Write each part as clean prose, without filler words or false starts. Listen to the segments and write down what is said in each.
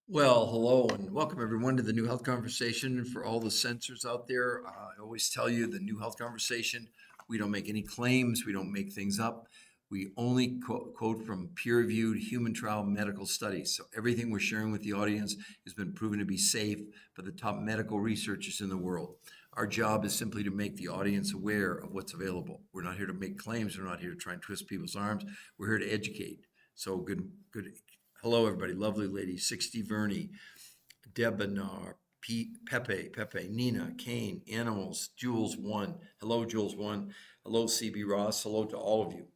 Well, hello and welcome everyone to the New Health Conversation. For all the censors out there, I always tell you the New Health Conversation, we don't make any claims, we don't make things up. We only quote from peer-reviewed human trial medical studies. So everything we're sharing with the audience has been proven to be safe by the top medical researchers in the world. Our job is simply to make the audience aware of what's available. We're not here to make claims. We're not here to try and twist people's arms. We're here to educate. So good. Hello, everybody. Lovely lady, 60 Verney, Debanar, Pepe, Nina, Kane, Animals, Jules 1. Hello, Jules 1. Hello, CB Ross. Hello to all of you.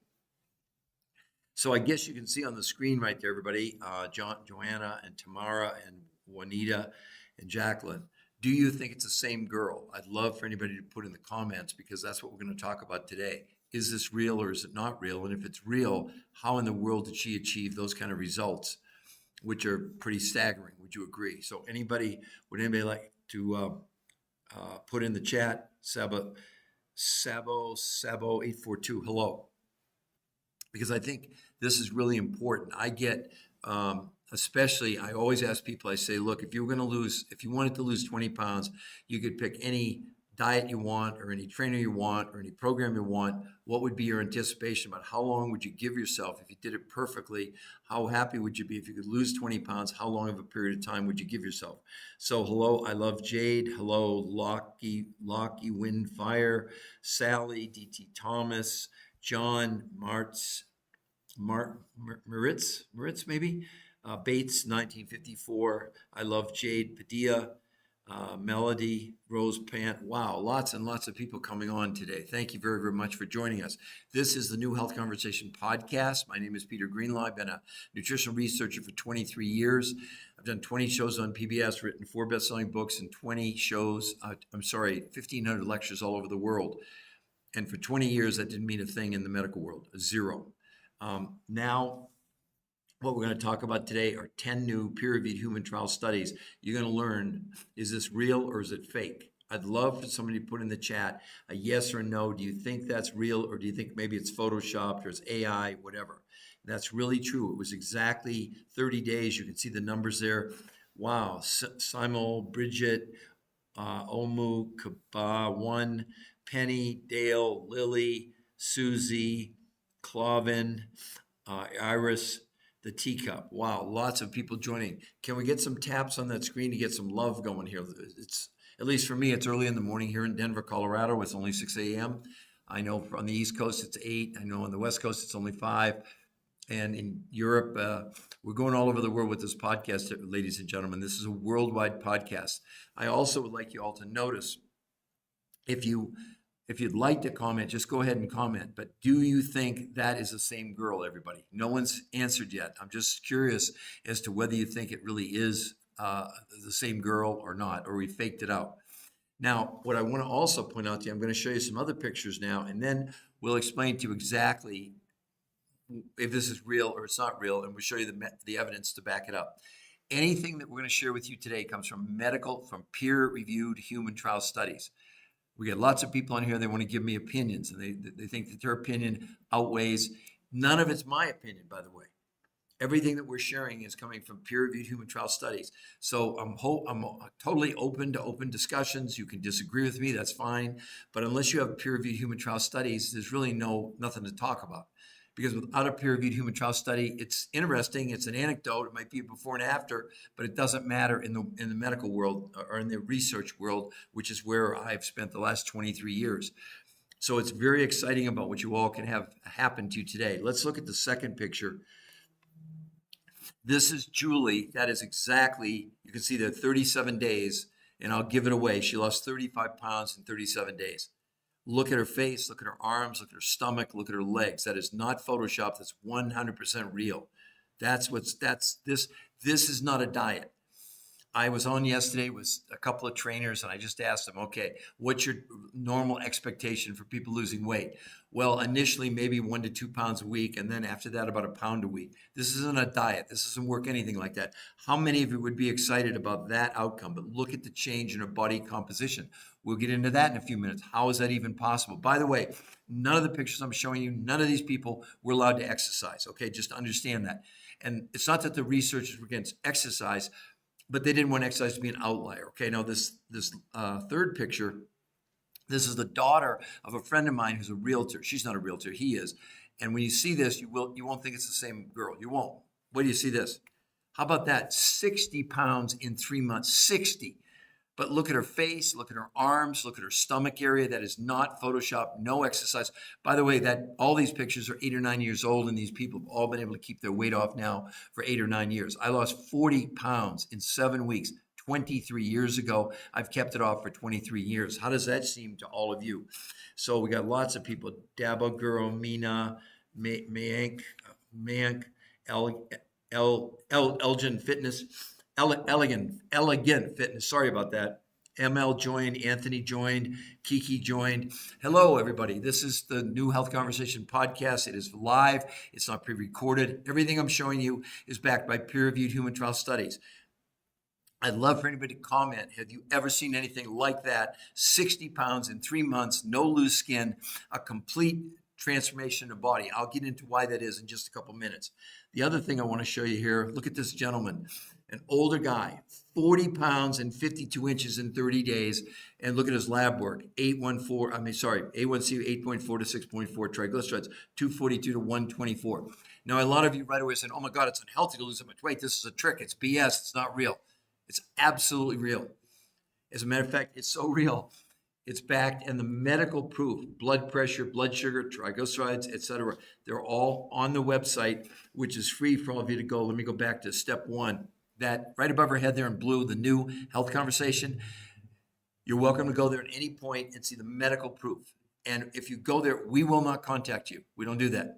So I guess you can see on the screen right there, everybody, Joanna and Tamara and Juanita and Jacqueline. Do you think it's the same girl? I'd love for anybody to put in the comments because that's what we're going to talk about today. Is this real or is it not real? And if it's real, how in the world did she achieve those kind of results, which are pretty staggering? Would you agree? So would anybody like to put in the chat? Sabo 842, hello. Because I think this is really important. I get, especially, I always ask people, I say, look, if you wanted to lose 20 pounds, you could pick any diet you want or any trainer you want or any program you want. What would be your anticipation about how long would you give yourself if you did it perfectly? How happy would you be if you could lose 20 pounds? How long of a period of time would you give yourself? So hello, I love Jade. Hello, Lockie Windfire, Sally, DT Thomas, John Moritz maybe, Bates, 1954. I love Jade Padilla, Melody, Rose Pant. Wow, lots and lots of people coming on today. Thank you very, very much for joining us. This is the New Health Conversation podcast. My name is Peter Greenlaw. I've been a nutritional researcher for 23 years. I've done 20 shows on PBS, written 4 best-selling books, and 1,500 lectures all over the world. And for 20 years, that didn't mean a thing in the medical world, zero. Now, what we're going to talk about today are 10 new peer-reviewed human trial studies. You're going to learn, is this real or is it fake? I'd love for somebody to put in the chat a yes or no. Do you think that's real or do you think maybe it's Photoshopped or it's AI, whatever? That's really true. It was exactly 30 days. You can see the numbers there. Wow. Simul, Bridget, Omu, Kaba, 1, Penny, Dale, Lily, Susie, Clavin, Iris, the teacup. Wow, lots of people joining. Can we get some taps on that screen to get some love going here? It's, at least for me, it's early in the morning here in Denver, Colorado. It's only 6 a.m. I know on the East Coast it's 8. I know on the West Coast it's only 5. And in Europe, we're going all over the world with this podcast, ladies and gentlemen. This is a worldwide podcast. I also would like you all to notice, if you'd like to comment, just go ahead and comment. But do you think that is the same girl, everybody? No one's answered yet. I'm just curious as to whether you think it really is the same girl or not, or we faked it out. Now, what I want to also point out to you, I'm going to show you some other pictures now, and then we'll explain to you exactly if this is real or it's not real, and we'll show you the evidence to back it up. Anything that we're going to share with you today comes from peer-reviewed human trial studies. We get lots of people on here, they want to give me opinions, and they think that their opinion outweighs. None of it's my opinion, by the way. Everything that we're sharing is coming from peer-reviewed human trial studies. So I'm totally open to open discussions. You can disagree with me, that's fine. But unless you have peer-reviewed human trial studies, there's really nothing to talk about. Because without a peer-reviewed human trial study, it's interesting, it's an anecdote, it might be a before and after, but it doesn't matter in the medical world or in the research world, which is where I've spent the last 23 years. So it's very exciting about what you all can have happen to you today. Let's look at the second picture. This is Julie. That is exactly, you can see there 37 days, and I'll give it away. She lost 35 pounds in 37 days. Look at her face, look at her arms, look at her stomach, look at her legs. That is not Photoshopped. That's 100% real. This is not a diet. I was on yesterday with a couple of trainers and I just asked them, okay, what's your normal expectation for people losing weight? Well, initially maybe 1 to 2 pounds a week, and then after that about 1 pound a week. This isn't a diet. This doesn't work anything like that. How many of you would be excited about that outcome? But look at the change in her body composition. We'll get into that in a few minutes. How is that even possible? By the way, none of the pictures I'm showing you, none of these people were allowed to exercise. Okay, just understand that. And it's not that the researchers were against exercise. but they didn't want exercise to be an outlier. Okay, now this third picture, this is the daughter of a friend of mine who's a realtor. She's not a realtor, he is. And when you see this, you won't think it's the same girl. You won't. Wait do you see this? How about that? 60 pounds in 3 months. 60. But look at her face, look at her arms, look at her stomach area. That is not Photoshop, no exercise. By the way, that all these pictures are 8 or 9 years old, and these people have all been able to keep their weight off now for 8 or 9 years. I lost 40 pounds in 7 weeks, 23 years ago. I've kept it off for 23 years. How does that seem to all of you? So we got lots of people: Dabo Girl, Mina, Mayank, Elgin Fitness, Elegant Fitness. Sorry about that. ML joined, Anthony joined, Kiki joined. Hello, everybody. This is the New Health Conversation podcast. It is live. It's not pre-recorded. Everything I'm showing you is backed by peer-reviewed human trial studies. I'd love for anybody to comment. Have you ever seen anything like that? 60 pounds in 3 months, no loose skin, a complete transformation of body. I'll get into why that is in just a couple minutes. The other thing I want to show you here, look at this gentleman, an older guy, 40 pounds and 52 inches in 30 days. And look at his lab work, A1C 8.4 to 6.4, triglycerides, 242 to 124. Now, a lot of you right away said, oh my God, it's unhealthy to lose so much weight. This is a trick. It's BS. It's not real. It's absolutely real. As a matter of fact, it's so real. It's backed, and the medical proof, blood pressure, blood sugar, triglycerides, etc., they're all on the website, which is free for all of you to go. Let me go back to step one. That right above our head there in blue, the New Health Conversation. You're welcome to go there at any point and see the medical proof. And if you go there, we will not contact you. We don't do that.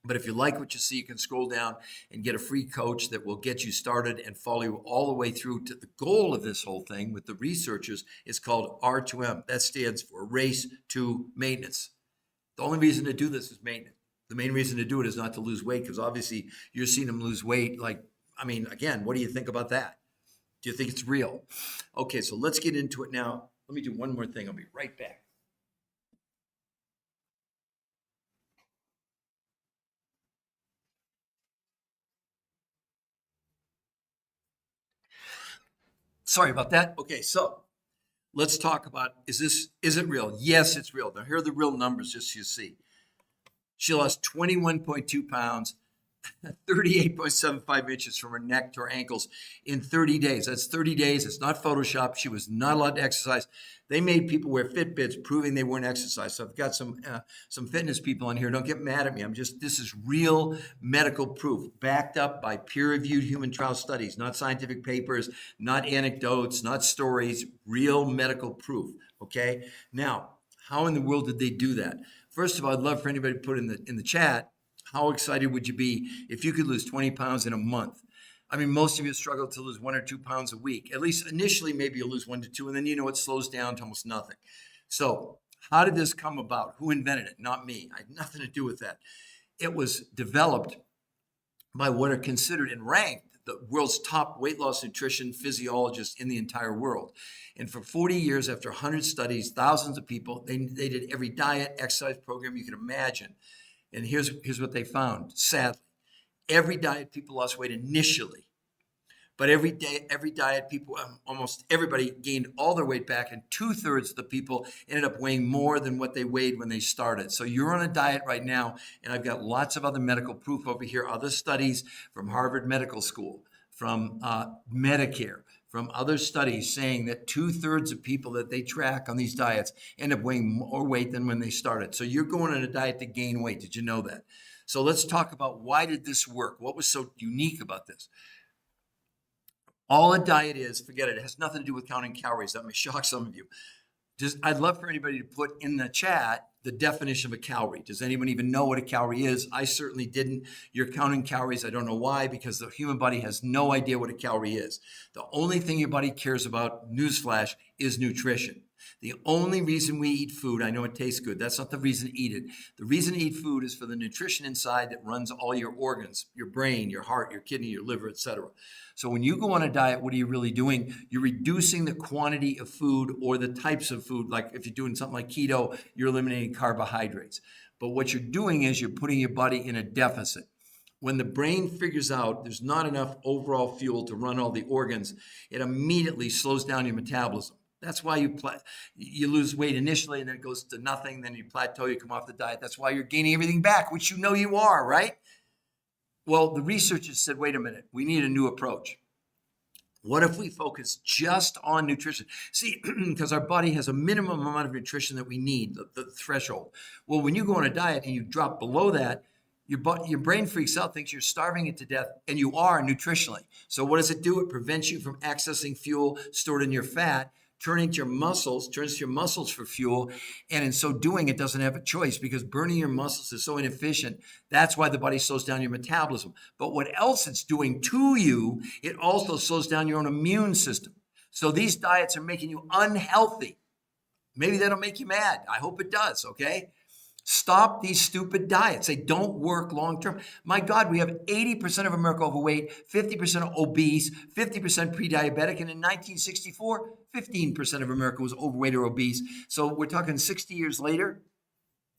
But if you like what you see, you can scroll down and get a free coach that will get you started and follow you all the way through to the goal of this whole thing with the researchers. Is called R2M. That stands for Race to Maintenance. The only reason to do this is maintenance. The main reason to do it is not to lose weight, because obviously you're seeing them lose weight. Again, what do you think about that? Do you think it's real? Okay, so let's get into it now. Let me do one more thing. I'll be right back. Sorry about that. Okay, so let's talk about, is it real? Yes, it's real. Now, here are the real numbers, just so you see. She lost 21.2 pounds, 38.75 inches from her neck to her ankles in 30 days. That's 30 days. It's not Photoshop. She was not allowed to exercise. They made people wear Fitbits proving they weren't exercise. So I've got some fitness people on here. Don't get mad at me. This is real medical proof backed up by peer-reviewed human trial studies, not scientific papers, not anecdotes, not stories, real medical proof. Okay. Now, how in the world did they do that? First of all, I'd love for anybody to put in the chat, how excited would you be if you could lose 20 pounds in a month? I mean, most of you struggle to lose 1 or 2 pounds a week. At least initially, maybe you'll lose 1 to 2, and then it slows down to almost nothing. So how did this come about? Who invented it? Not me. I had nothing to do with that. It was developed by what are considered and ranked the world's top weight loss nutrition physiologists in the entire world. And for 40 years, after 100 studies, thousands of people, they did every diet, exercise program you can imagine. And here's what they found, sadly. Every diet, people lost weight initially. But every diet, people, almost everybody gained all their weight back, and 2/3 of the people ended up weighing more than what they weighed when they started. So you're on a diet right now, and I've got lots of other medical proof over here, other studies from Harvard Medical School, from Medicare, from other studies saying that 2/3 of people that they track on these diets end up weighing more weight than when they started. So you're going on a diet to gain weight. Did you know that? So let's talk about, why did this work? What was so unique about this? All a diet is, forget it. It has nothing to do with counting calories. That may shock some of you. I'd love for anybody to put in the chat the definition of a calorie. Does anyone even know what a calorie is? I certainly didn't. You're counting calories. I don't know why, because the human body has no idea what a calorie is. The only thing your body cares about, newsflash, is nutrition. The only reason we eat food, I know it tastes good. That's not the reason to eat it. The reason to eat food is for the nutrition inside that runs all your organs, your brain, your heart, your kidney, your liver, etc. So when you go on a diet, what are you really doing? You're reducing the quantity of food or the types of food. Like if you're doing something like keto, you're eliminating carbohydrates. But what you're doing is you're putting your body in a deficit. when the brain figures out there's not enough overall fuel to run all the organs, it immediately slows down your metabolism. That's why you lose weight initially, and then it goes to nothing. Then you plateau, you come off the diet. That's why you're gaining everything back, which you know you are, right? Well, the researchers said, wait a minute, we need a new approach. What if we focus just on nutrition? See, because our body has a minimum amount of nutrition that we need, the threshold. Well, when you go on a diet and you drop below that, your brain freaks out, thinks you're starving it to death, and you are nutritionally. So what does it do? It prevents you from accessing fuel stored in your fat, turns to your muscles for fuel, and in so doing, it doesn't have a choice because burning your muscles is so inefficient. That's why the body slows down your metabolism. But what else it's doing to you, it also slows down your own immune system. So these diets are making you unhealthy. Maybe that'll make you mad. I hope it does, okay? Stop these stupid diets. They don't work long term. My God, we have 80% of America overweight, 50% obese, 50% pre-diabetic, and in 1964, 15% of America was overweight or obese. So we're talking 60 years later,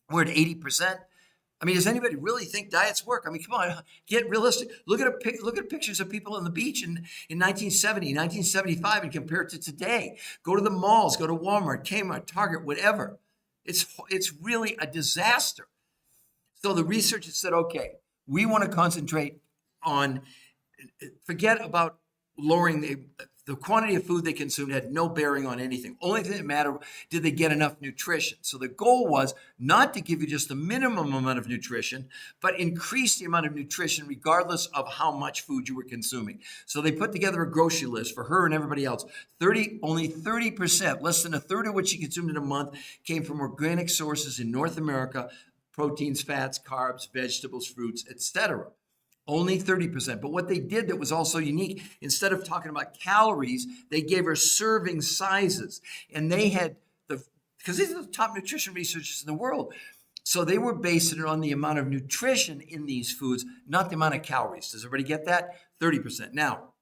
we're at 80%. I mean, does anybody really think diets work? I mean, come on, get realistic. Look at pictures of people on the beach in 1970, 1975, and compare it to today. Go to the malls, go to Walmart, Kmart, Target, whatever. It's really a disaster. So the researchers said, okay, we want to concentrate on, forget about lowering the quantity of food they consumed had no bearing on anything. Only thing that mattered, did they get enough nutrition? So the goal was not to give you just the minimum amount of nutrition, but increase the amount of nutrition regardless of how much food you were consuming. So they put together a grocery list for her and everybody else. Only 30%, less than a third of what she consumed in a month, came from organic sources in North America: proteins, fats, carbs, vegetables, fruits, etc. Only 30%. But what they did that was also unique, instead of talking about calories, they gave her serving sizes. And they had because these are the top nutrition researchers in the world. So they were basing it on the amount of nutrition in these foods, not the amount of calories. Does everybody get that? 30%. Now,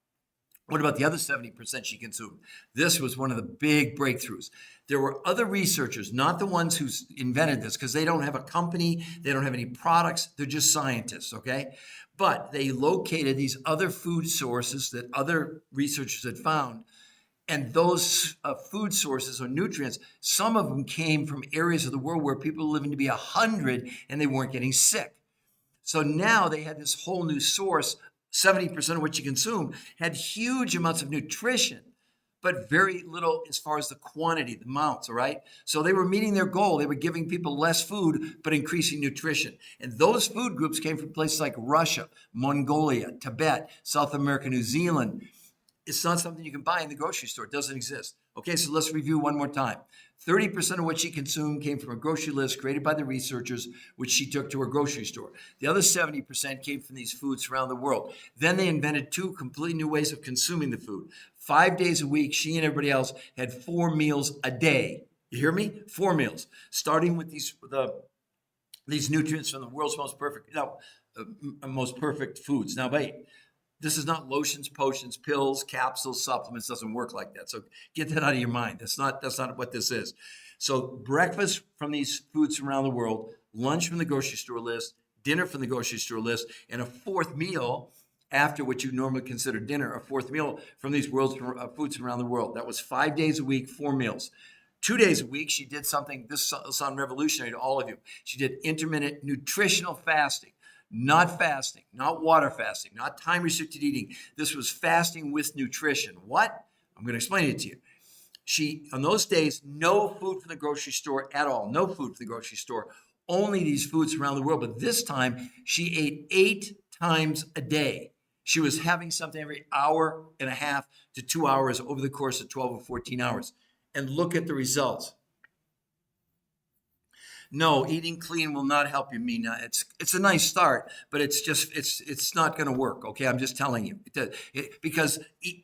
what about the other 70% she consumed? This was one of the big breakthroughs. There were other researchers, not the ones who invented this, because they don't have a company, they don't have any products, they're just scientists, okay? But they located these other food sources that other researchers had found, and those food sources or nutrients, some of them came from areas of the world where people were living to be 100 and they weren't getting sick. So now they had this whole new source. 70% of what you consume had huge amounts of nutrition, but very little as far as the quantity, the amounts, all right? So they were meeting their goal. They were giving people less food, but increasing nutrition. And those food groups came from places like Russia, Mongolia, Tibet, South America, New Zealand. It's not something you can buy in the grocery store. It doesn't exist. Okay, so let's review one more time. 30% of what she consumed came from a grocery list created by the researchers, which she took to her grocery store. The other 70% came from these foods around the world. Then they invented two completely new ways of consuming the food. 5 days a week, she and everybody else had 4 meals a day. You hear me? 4 meals, starting with these nutrients from the world's most perfect foods. Now, wait. This is not lotions, potions, pills, capsules, supplements. Doesn't work like that. So get that out of your mind. That's not what this is. So breakfast from these foods from around the world, lunch from the grocery store list, dinner from the grocery store list, and a fourth meal after what you normally consider dinner, a fourth meal from these foods from around the world. That was 5 days a week, 4 meals. 2 days a week, she did something, this will sound revolutionary to all of you. She did intermittent nutritional fasting. Not fasting, not water fasting, not time-restricted eating. This was fasting with nutrition. What? I'm going to explain it to you. She, on those days, no food from the grocery store at all. No food from the grocery store. Only these foods around the world. But this time, she ate 8 times a day. She was having something every hour and a half to 2 hours over the course of 12 or 14 hours. And look at the results. No, eating clean will not help you, Mina. It's a nice start, but it's not going to work. Okay, I'm just telling you because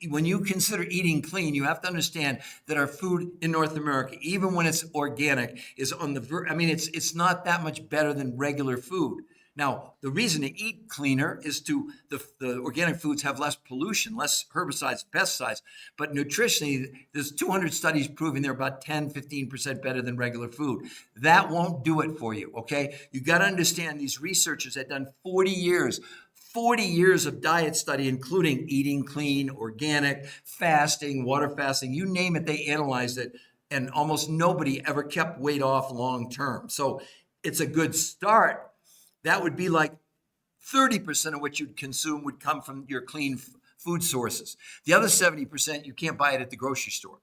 when you consider eating clean, you have to understand that our food in North America, even when it's organic, is on the it's not that much better than regular food. Now, the reason to eat cleaner is the organic foods have less pollution, less herbicides, pesticides, but nutritionally, there's 200 studies proving they're about 10, 15% better than regular food. That won't do it for you, okay? You got to understand these researchers had done 40 years 40 years of diet study, including eating clean, organic, fasting, water fasting, you name it, they analyzed it. And almost nobody ever kept weight off long term. So it's a good start. That would be like 30% of what you'd consume would come from your clean food sources. The other 70%, you can't buy it at the grocery store.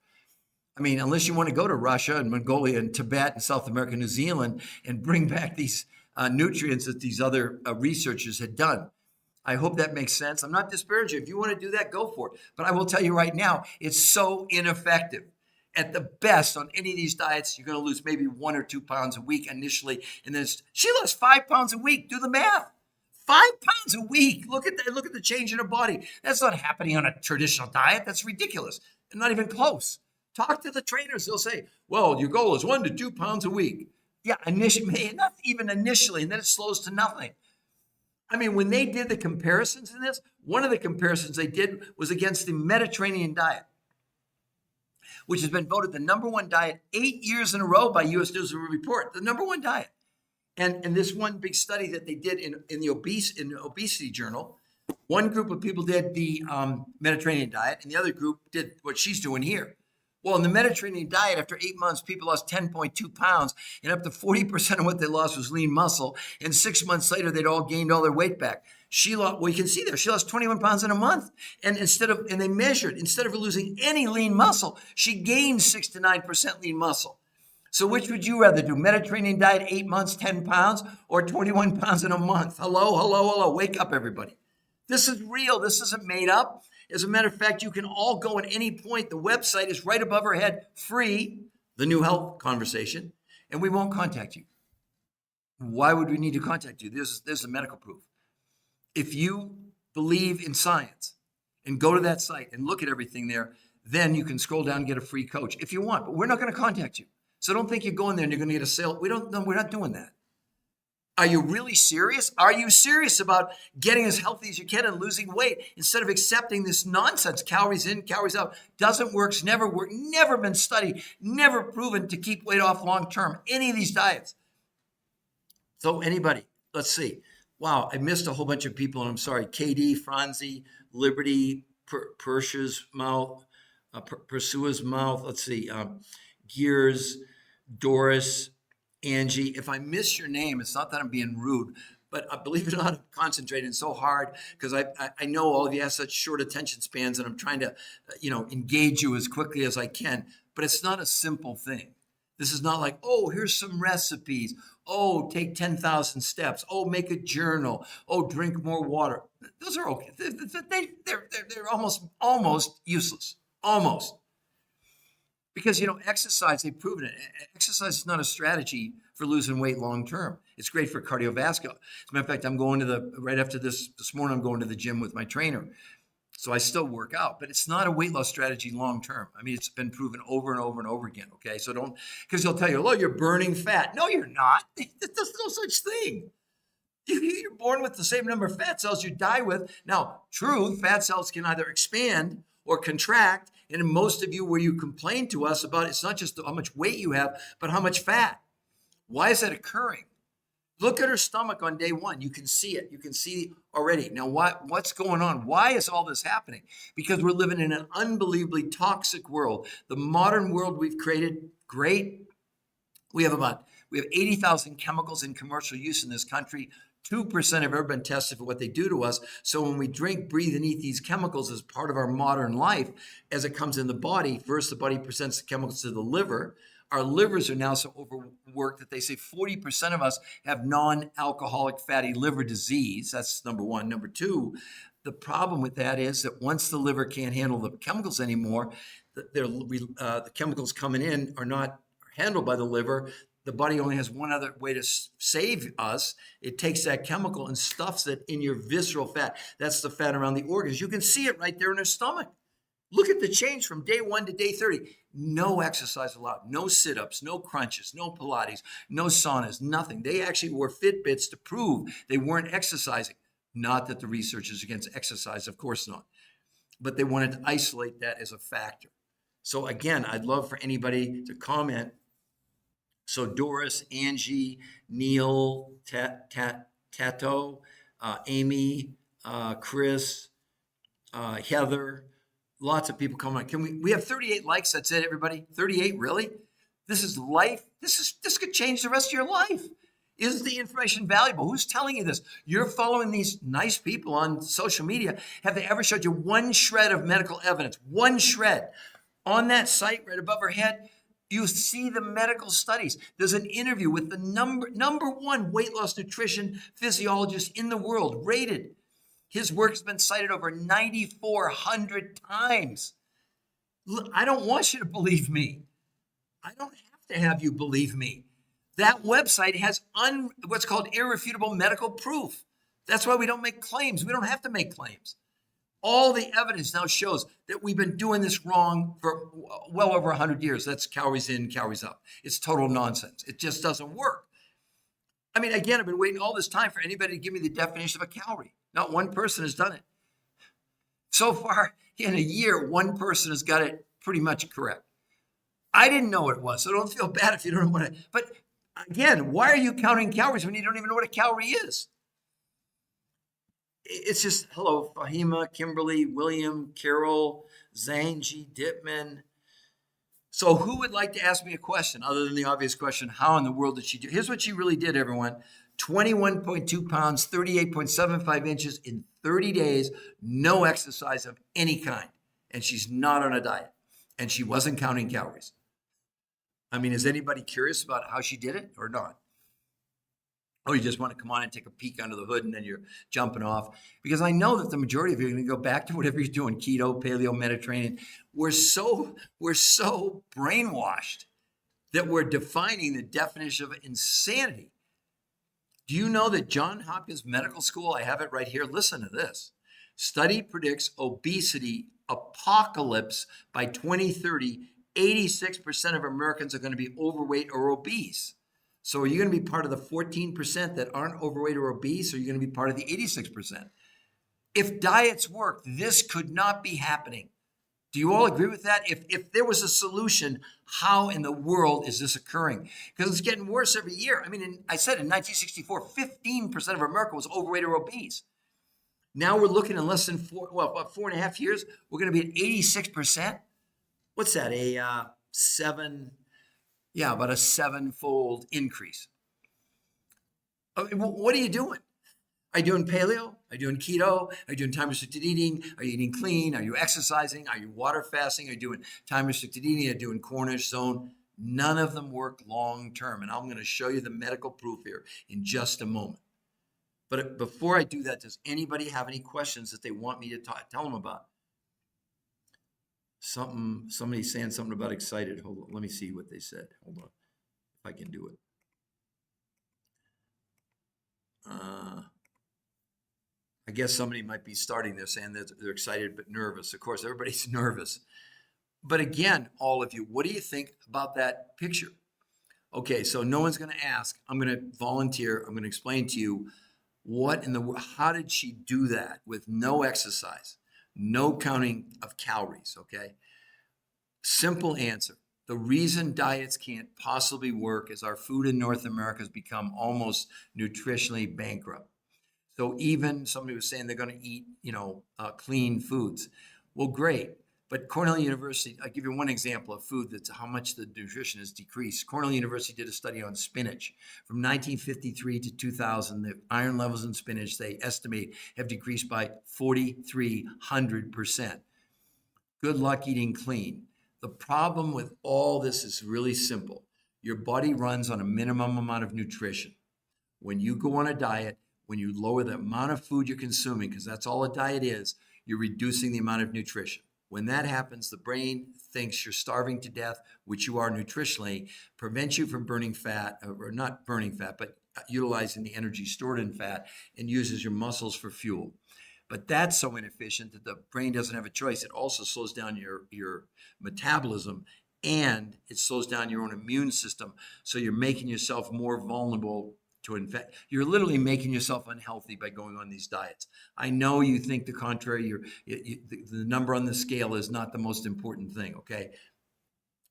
I mean, unless you want to go to Russia and Mongolia and Tibet and South America, New Zealand, and bring back these nutrients that these other researchers had done. I hope that makes sense. I'm not disparaging. If you want to do that, go for it. But I will tell you right now, it's so ineffective. At the best, on any of these diets, you're going to lose maybe 1 or 2 pounds a week initially. And then she lost 5 pounds a week. Do the math. 5 pounds a week. Look at that. Look at the change in her body. That's not happening on a traditional diet. That's ridiculous. And not even close. Talk to the trainers. They'll say, well, your goal is 1 to 2 pounds a week. Yeah, initially, not even initially, and then it slows to nothing. I mean, when they did the comparisons in this, one of the comparisons they did was against the Mediterranean diet, which has been voted the #1 diet 8 years in a row by U.S. News and World Report, the #1 diet. And this one big study that they did in the obesity journal, one group of people did the Mediterranean diet, and the other group did what she's doing here. Well, in the Mediterranean diet, after 8 months, people lost 10.2 pounds, and up to 40% of what they lost was lean muscle. And 6 months later, they'd all gained all their weight back. She lost, well, you can see there, she lost 21 pounds in a month. And they measured, instead of losing any lean muscle, she gained 6 to 9% lean muscle. So which would you rather do? Mediterranean diet, 8 months, 10 pounds, or 21 pounds in a month? Hello. Wake up, everybody. This is real. This isn't made up. As a matter of fact, you can all go at any point. The website is right above our head, free, the New Health Conversation, and we won't contact you. Why would we need to contact you? There's the medical proof. If you believe in science and go to that site and look at everything there, then you can scroll down and get a free coach if you want, but we're not going to contact you. So don't think you're going there and you're going to get a sale. We're not doing that. Are you really serious? Are you serious about getting as healthy as you can and losing weight instead of accepting this nonsense? Calories in, calories out. Doesn't work, never been studied, never proven to keep weight off long term. Any of these diets. So anybody, let's see. Wow, I missed a whole bunch of people, and I'm sorry. KD, Franzi, Liberty, Persua's Mouth. Let's see. Gears, Doris, Angie. If I miss your name, it's not that I'm being rude, but believe it or not, I'm concentrating so hard because I know all of you have such short attention spans, and I'm trying to, engage you as quickly as I can. But it's not a simple thing. This is not like, oh, here's some recipes. Oh, take 10,000 steps. Oh, make a journal. Oh, drink more water. Those are okay. They're almost useless. Almost. Because, exercise, they've proven it. Exercise is not a strategy for losing weight long term. It's great for cardiovascular. As a matter of fact, I'm going right after this morning, I'm going to the gym with my trainer. So I still work out, but it's not a weight loss strategy long term. I mean, it's been proven over and over and over again, okay? So because they'll tell you, oh, you're burning fat. No, you're not. There's no such thing. You're born with the same number of fat cells you die with. Now, true, fat cells can either expand or contract. And in most of you, where you complain to us about, it's not just how much weight you have, but how much fat. Why is that occurring? Look at her stomach on day 1. You can see it. You can see already. Now, what's going on? Why is all this happening? Because we're living in an unbelievably toxic world. The modern world we've created, great. We have 80,000 chemicals in commercial use in this country. 2% have ever been tested for what they do to us. So when we drink, breathe, and eat these chemicals as part of our modern life, as it comes in the body, first the body presents the chemicals to the liver. Our livers are now so overworked that they say 40% of us have non-alcoholic fatty liver disease. That's number one. Number two, the problem with that is that once the liver can't handle the chemicals anymore, the chemicals coming in are not handled by the liver. The body only has one other way to save us. It takes that chemical and stuffs it in your visceral fat. That's the fat around the organs. You can see it right there in her stomach. Look at the change from day 1 to day 30. No exercise allowed, no sit-ups, no crunches, no Pilates, no saunas, nothing. They actually wore Fitbits to prove they weren't exercising. Not that the research is against exercise, of course not. But they wanted to isolate that as a factor. So again, I'd love for anybody to comment. So Doris, Angie, Neil, Tato, Amy, Chris, Heather, lots of people come on. We have 38 likes. That's it, everybody. 38, really? This is life. This could change the rest of your life. Is the information valuable? Who's telling you this? You're following these nice people on social media. Have they ever showed you one shred of medical evidence? One shred. On that site right above her head, you see the medical studies. There's an interview with the number one weight loss nutrition physiologist in the world, rated. His work has been cited over 9,400 times. Look, I don't want you to believe me. I don't have to have you believe me. That website has what's called irrefutable medical proof. That's why we don't make claims. We don't have to make claims. All the evidence now shows that we've been doing this wrong for well over 100 years. That's calories in, calories out. It's total nonsense. It just doesn't work. I mean, again, I've been waiting all this time for anybody to give me the definition of a calorie. Not one person has done it. So far, in a year, one person has got it pretty much correct. I didn't know what it was, so don't feel bad if you don't know what it is. But again, why are you counting calories when you don't even know what a calorie is? It's just, hello, Fahima, Kimberly, William, Carol, Zanji, Dittman. So who would like to ask me a question other than the obvious question, how in the world did she do? Here's what she really did, everyone. 21.2 pounds, 38.75 inches in 30 days, no exercise of any kind. And she's not on a diet. And she wasn't counting calories. I mean, is anybody curious about how she did it or not? Oh, you just want to come on and take a peek under the hood and then you're jumping off? Because I know that the majority of you are going to go back to whatever you're doing, keto, paleo, Mediterranean. We're so brainwashed that we're defining the definition of insanity. Do you know that Johns Hopkins Medical School, I have it right here, listen to this. Study predicts obesity apocalypse by 2030. 86% of Americans are going to be overweight or obese. So are you going to be part of the 14% that aren't overweight or obese, or are you going to be part of the 86%? If diets work, this could not be happening. Do you all agree with that? If there was a solution, how in the world is this occurring? Because it's getting worse every year. I mean, I said in 1964, 15% of America was overweight or obese. Now we're looking in less than 4.5 years, we're going to be at 86%. What's that? About a seven-fold increase. I mean, what are you doing? Are you doing paleo? Are you doing keto? Are you doing time-restricted eating? Are you eating clean? Are you exercising? Are you water fasting? Are you doing time-restricted eating? Are you doing Cornish zone? None of them work long-term, and I'm going to show you the medical proof here in just a moment. But before I do that, does anybody have any questions that they want me to tell them about? Somebody's saying something about excited. Hold on, let me see what they said. Hold on, if I can do it. I guess somebody might be starting this saying that they're excited but nervous. Of course, everybody's nervous. But again, all of you, what do you think about that picture? Okay, so no one's going to ask. I'm going to volunteer. I'm going to explain to you how did she do that with no exercise? No counting of calories, okay? Simple answer. The reason diets can't possibly work is our food in North America has become almost nutritionally bankrupt. So even somebody was saying they're going to eat, clean foods. Well, great. But Cornell University, I'll give you one example of food that's how much the nutrition has decreased. Cornell University did a study on spinach. From 1953 to 2000, the iron levels in spinach, they estimate, have decreased by 4,300%. Good luck eating clean. The problem with all this is really simple. Your body runs on a minimum amount of nutrition. When you go on a diet, when you lower the amount of food you're consuming, because that's all a diet is, you're reducing the amount of nutrition. When that happens, the brain thinks you're starving to death, which you are nutritionally, prevents you from burning fat, or not burning fat, but utilizing the energy stored in fat, and uses your muscles for fuel. But that's so inefficient that the brain doesn't have a choice. It also slows down your metabolism, and it slows down your own immune system. So you're making yourself more vulnerable to infect. You're literally making yourself unhealthy by going on these diets. I know you think the contrary. The number on the scale is not the most important thing, okay?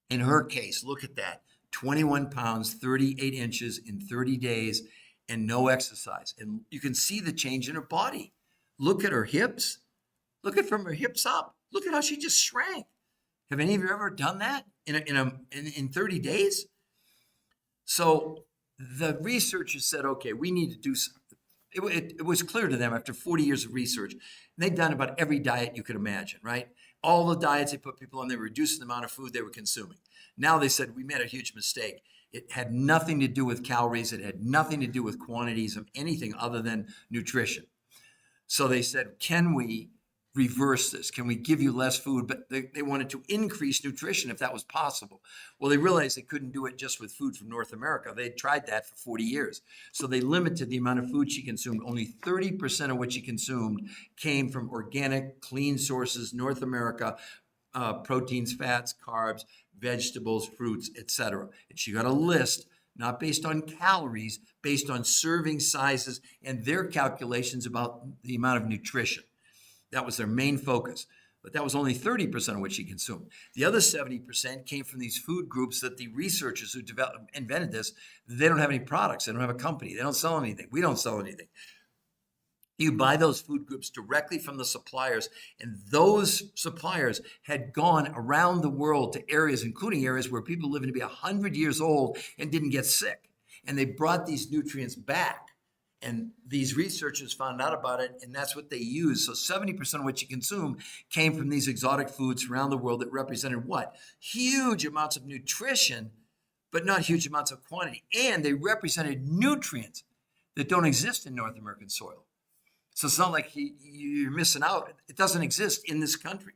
In her case, look at that. 21 pounds, 38 inches in 30 days, and no exercise. And you can see the change in her body. Look at her hips. Look at from her hips up. Look at how she just shrank. Have any of you ever done that in 30 days? So the researchers said, okay, we need to do something. It was clear to them after 40 years of research. They'd done about every diet you could imagine, right? All the diets they put people on, they were reducing the amount of food they were consuming. Now they said, we made a huge mistake. It had nothing to do with calories. It had nothing to do with quantities of anything other than nutrition. So they said, can we reverse this? Can we give you less food? But they wanted to increase nutrition if that was possible. Well, they realized they couldn't do it just with food from North America. They had tried that for 40 years. So they limited the amount of food she consumed. Only 30% of what she consumed came from organic, clean sources, North America, proteins, fats, carbs, vegetables, fruits, etc. And she got a list, not based on calories, based on serving sizes and their calculations about the amount of nutrition. That was their main focus. But that was only 30% of what she consumed. The other 70% came from these food groups that the researchers who invented this, they don't have any products. They don't have a company. They don't sell anything. We don't sell anything. You buy those food groups directly from the suppliers, and those suppliers had gone around the world to areas, including areas where people living to be 100 years old and didn't get sick. And they brought these nutrients back. And these researchers found out about it, and that's what they used. So 70% of what you consume came from these exotic foods around the world that represented what? Huge amounts of nutrition, but not huge amounts of quantity. And they represented nutrients that don't exist in North American soil. So it's not like you're missing out. It doesn't exist in this country.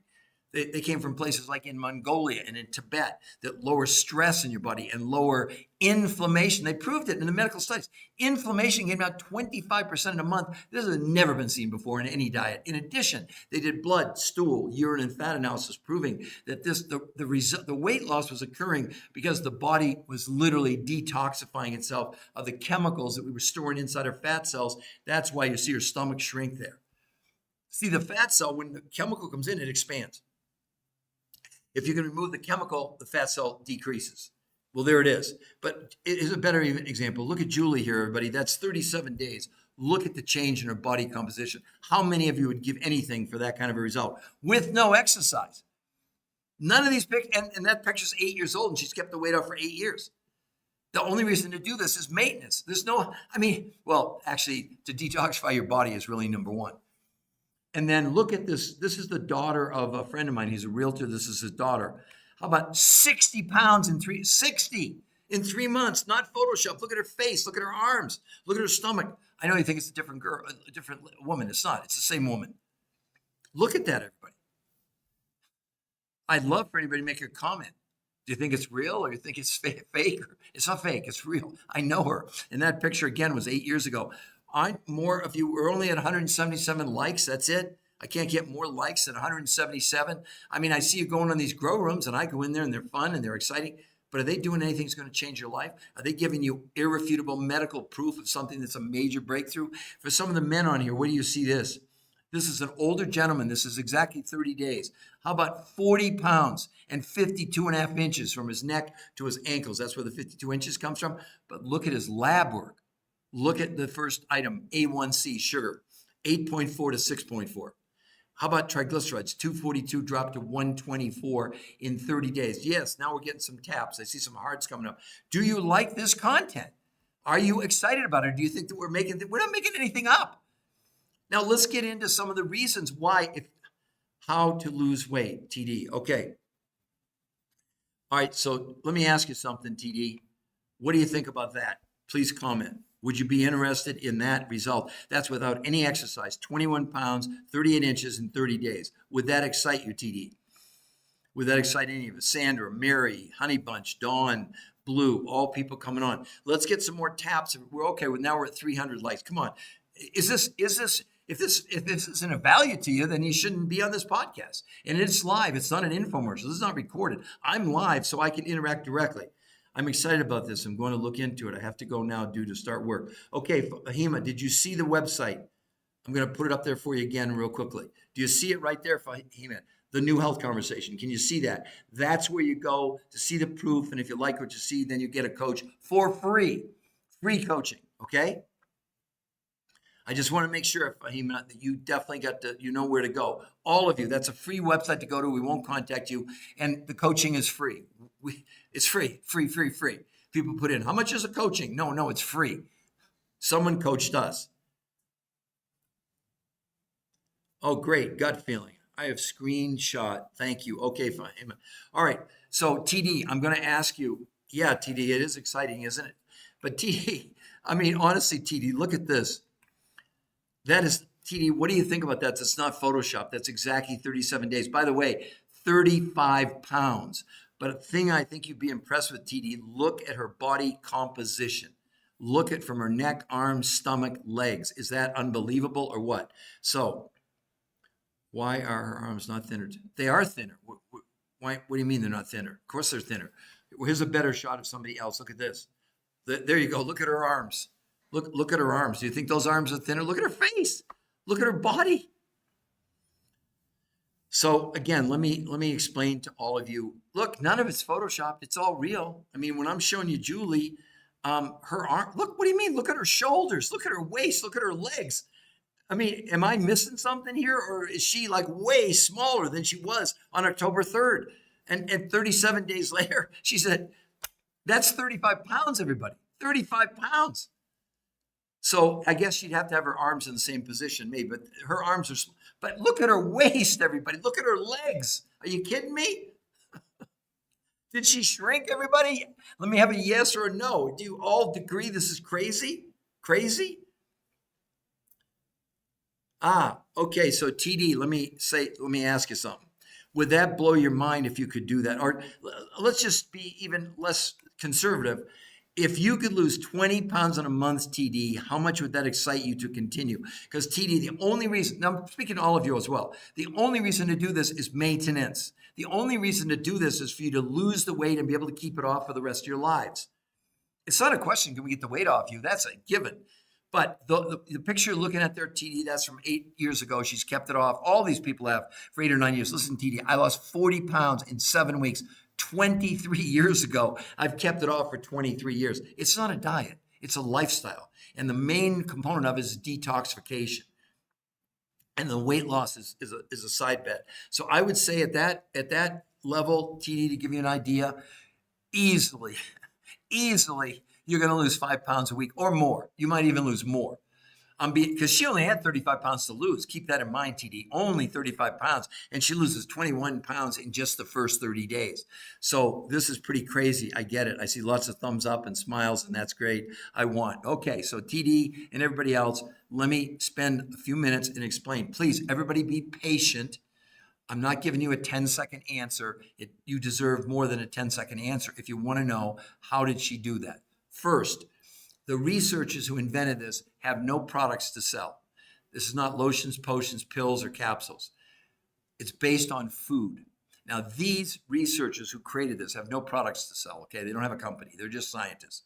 They came from places like in Mongolia and in Tibet that lower stress in your body and lower inflammation. They proved it in the medical studies. Inflammation came down 25% in a month. This has never been seen before in any diet. In addition, they did blood, stool, urine, and fat analysis proving that the weight loss was occurring because the body was literally detoxifying itself of the chemicals that we were storing inside our fat cells. That's why you see your stomach shrink there. See, the fat cell, when the chemical comes in, it expands. If you can remove the chemical, the fat cell decreases. Well, there it is. But it is a better example. Look at Julie here, everybody. That's 37 days. Look at the change in her body composition. How many of you would give anything for that kind of a result with no exercise? None of these pictures, and that picture's 8 years old, and she's kept the weight off for 8 years. The only reason to do this is maintenance. There's no, actually, to detoxify your body is really number one. And then look at this. This is the daughter of a friend of mine. He's a realtor. This is his daughter. How about 60 pounds in 3 months? Not Photoshop. Look at her face. Look at her arms. Look at her stomach. I know you think it's a different girl, a different woman. It's not. It's the same woman. Look at that, everybody. I'd love for anybody to make a comment. Do you think it's real or you think it's fake? It's not fake. It's real. I know her. And that picture, again, was 8 years ago. More of you were only at 177 likes. That's it. I can't get more likes than 177. I mean, I see you going on these grow rooms, and I go in there, and they're fun, and they're exciting. But are they doing anything that's going to change your life? Are they giving you irrefutable medical proof of something that's a major breakthrough? For some of the men on here, where do you see this? This is an older gentleman. This is exactly 30 days. How about 40 pounds and 52 and a half inches from his neck to his ankles? That's where the 52 inches comes from. But look at his lab work. Look at the first item, A1C, sugar, 8.4 to 6.4. How about triglycerides? 242 dropped to 124 in 30 days. Yes, now we're getting some taps. I see some hearts coming up. Do you like this content? Are you excited about it? Or do you think that we're not making anything up? Now let's get into some of the reasons why, how to lose weight, TD. Okay. All right, so let me ask you something, TD. What do you think about that? Please comment. Would you be interested in that result? That's without any exercise, 21 pounds, 38 inches in 30 days. Would that excite you, TD? Would that excite any of us? Sandra, Mary, Honey Bunch, Dawn, Blue, all people coming on. Let's get some more taps. We're okay. Now we're at 300 likes. Come on. If this isn't a value to you, then you shouldn't be on this podcast. And it's live. It's not an infomercial. This is not recorded. I'm live so I can interact directly. I'm excited about this. I'm going to look into it. I have to go now due to start work. Okay, Fahima, did you see the website? I'm going to put it up there for you again real quickly. Do you see it right there, Fahima? The New Health Conversation. Can you see that? That's where you go to see the proof. And if you like what you see, then you get a coach for free. Free coaching, okay? I just want to make sure, Fahima, that you definitely you know where to go. All of you, that's a free website to go to. We won't contact you. And the coaching is free. It's free. People put in, how much is the coaching? No, it's free. Someone coached us. Oh, great. Gut feeling. I have screenshot. Thank you. Okay, fine. All right. So TD, I'm going to ask you. Yeah, TD, it is exciting, isn't it? But TD, I mean, honestly, TD, look at this. That is, TD, what do you think about that? That's not Photoshop. That's exactly 37 days. By the way, 35 pounds. But a thing I think you'd be impressed with, TD, look at her body composition. Look at from her neck, arms, stomach, legs. Is that unbelievable or what? So why are her arms not thinner? They are thinner. Why? What do you mean they're not thinner? Of course they're thinner. Here's a better shot of somebody else. Look at this. There you go. Look at her arms. Look at her arms. Do you think those arms are thinner? Look at her face. Look at her body. So again, let me explain to all of you. Look, none of it's photoshopped. It's all real. I mean, when I'm showing you Julie, her arm. Look, what do you mean? Look at her shoulders. Look at her waist. Look at her legs. I mean, am I missing something here, or is she like way smaller than she was on October 3rd? And 37 days later, she said, "That's 35 pounds, everybody. 35 pounds." So I guess she'd have to have her arms in the same position, maybe, but her arms are, but look at her waist, everybody. Look at her legs. Are you kidding me? Did she shrink, everybody? Let me have a yes or a no. Do you all agree this is crazy? Crazy? Okay. So TD, let me ask you something. Would that blow your mind if you could do that? Or let's just be even less conservative. If you could lose 20 pounds in a month, TD, how much would that excite you to continue? Because TD, the only reason, now I'm speaking to all of you as well, the only reason to do this is maintenance. The only reason to do this is for you to lose the weight and be able to keep it off for the rest of your lives. It's not a question, can we get the weight off you? That's a given. But the picture you're looking at there, TD, that's from 8 years ago. She's kept it off. All these people have for 8 or 9 years. Listen, TD, I lost 40 pounds in 7 weeks. 23 years ago. I've kept it off for 23 years. It's not a diet. It's a lifestyle. And the main component of it is detoxification. And the weight loss is a side bet. So I would say at that level, TD, to give you an idea, easily, you're going to lose 5 pounds a week or more. You might even lose more. Because she only had 35 pounds to lose. Keep that in mind, TD. Only 35 pounds. And she loses 21 pounds in just the first 30 days. So this is pretty crazy. I get it. I see lots of thumbs up and smiles, and that's great. I want. Okay, so TD and everybody else, let me spend a few minutes and explain. Please, everybody be patient. I'm not giving you a 10-second answer. You deserve more than a 10-second answer if you want to know how did she do that. First, the researchers who invented this have no products to sell. This is not lotions, potions, pills, or capsules. It's based on food. Now, these researchers who created this have no products to sell, okay? They don't have a company. They're just scientists.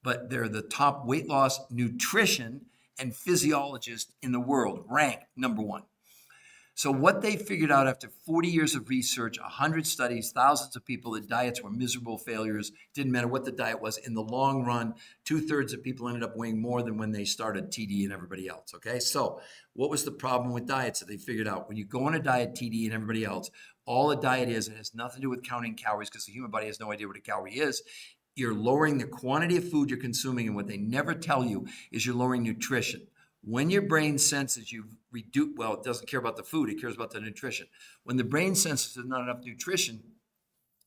But they're the top weight loss, nutrition, and physiologists in the world, ranked number 1. So what they figured out after 40 years of research, 100 studies, thousands of people, that diets were miserable failures. Didn't matter what the diet was. In the long run, 2/3 of people ended up weighing more than when they started TD and everybody else, okay? So what was the problem with diets that they figured out? When you go on a diet, TD and everybody else, all a diet is, it has nothing to do with counting calories because the human body has no idea what a calorie is. You're lowering the quantity of food you're consuming, and what they never tell you is you're lowering nutrition. When your brain senses you've reduced, well, it doesn't care about the food, it cares about the nutrition. When the brain senses there's not enough nutrition,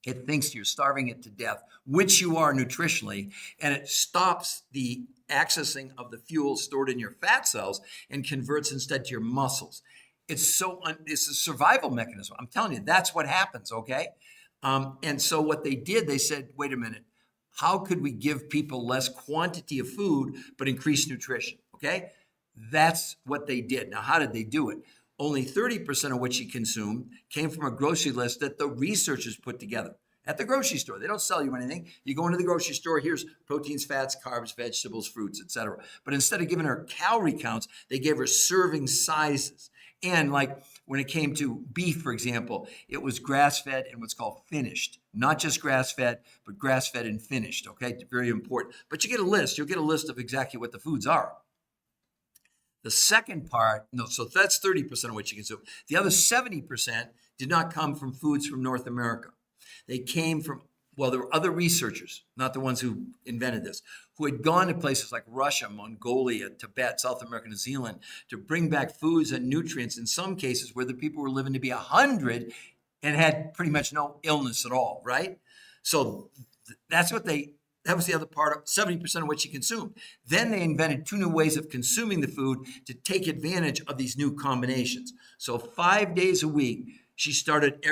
it thinks you're starving it to death, which you are nutritionally, and it stops the accessing of the fuel stored in your fat cells and converts instead to your muscles. It's a survival mechanism. I'm telling you, that's what happens, okay? And so what they did, they said, wait a minute, how could we give people less quantity of food but increase nutrition, okay? That's what they did. Now, how did they do it? Only 30% of what she consumed came from a grocery list that the researchers put together at the grocery store. They don't sell you anything. You go into the grocery store, here's proteins, fats, carbs, vegetables, fruits, etc. But instead of giving her calorie counts, they gave her serving sizes. And like when it came to beef, for example, it was grass-fed and what's called finished. Not just grass-fed, but grass-fed and finished, okay? Very important. But you get a list. You'll get a list of exactly what the foods are. The second part, no, so that's 30% of what you consume. The other 70% did not come from foods from North America. They came from, well, there were other researchers, not the ones who invented this, who had gone to places like Russia, Mongolia, Tibet, South America, New Zealand, to bring back foods and nutrients, in some cases where the people were living to be 100 and had pretty much no illness at all, right? So that was the other part of 70% of what you consumed. Then they invented 2 new ways of consuming the food to take advantage of these new combinations. So 5 days a week, she started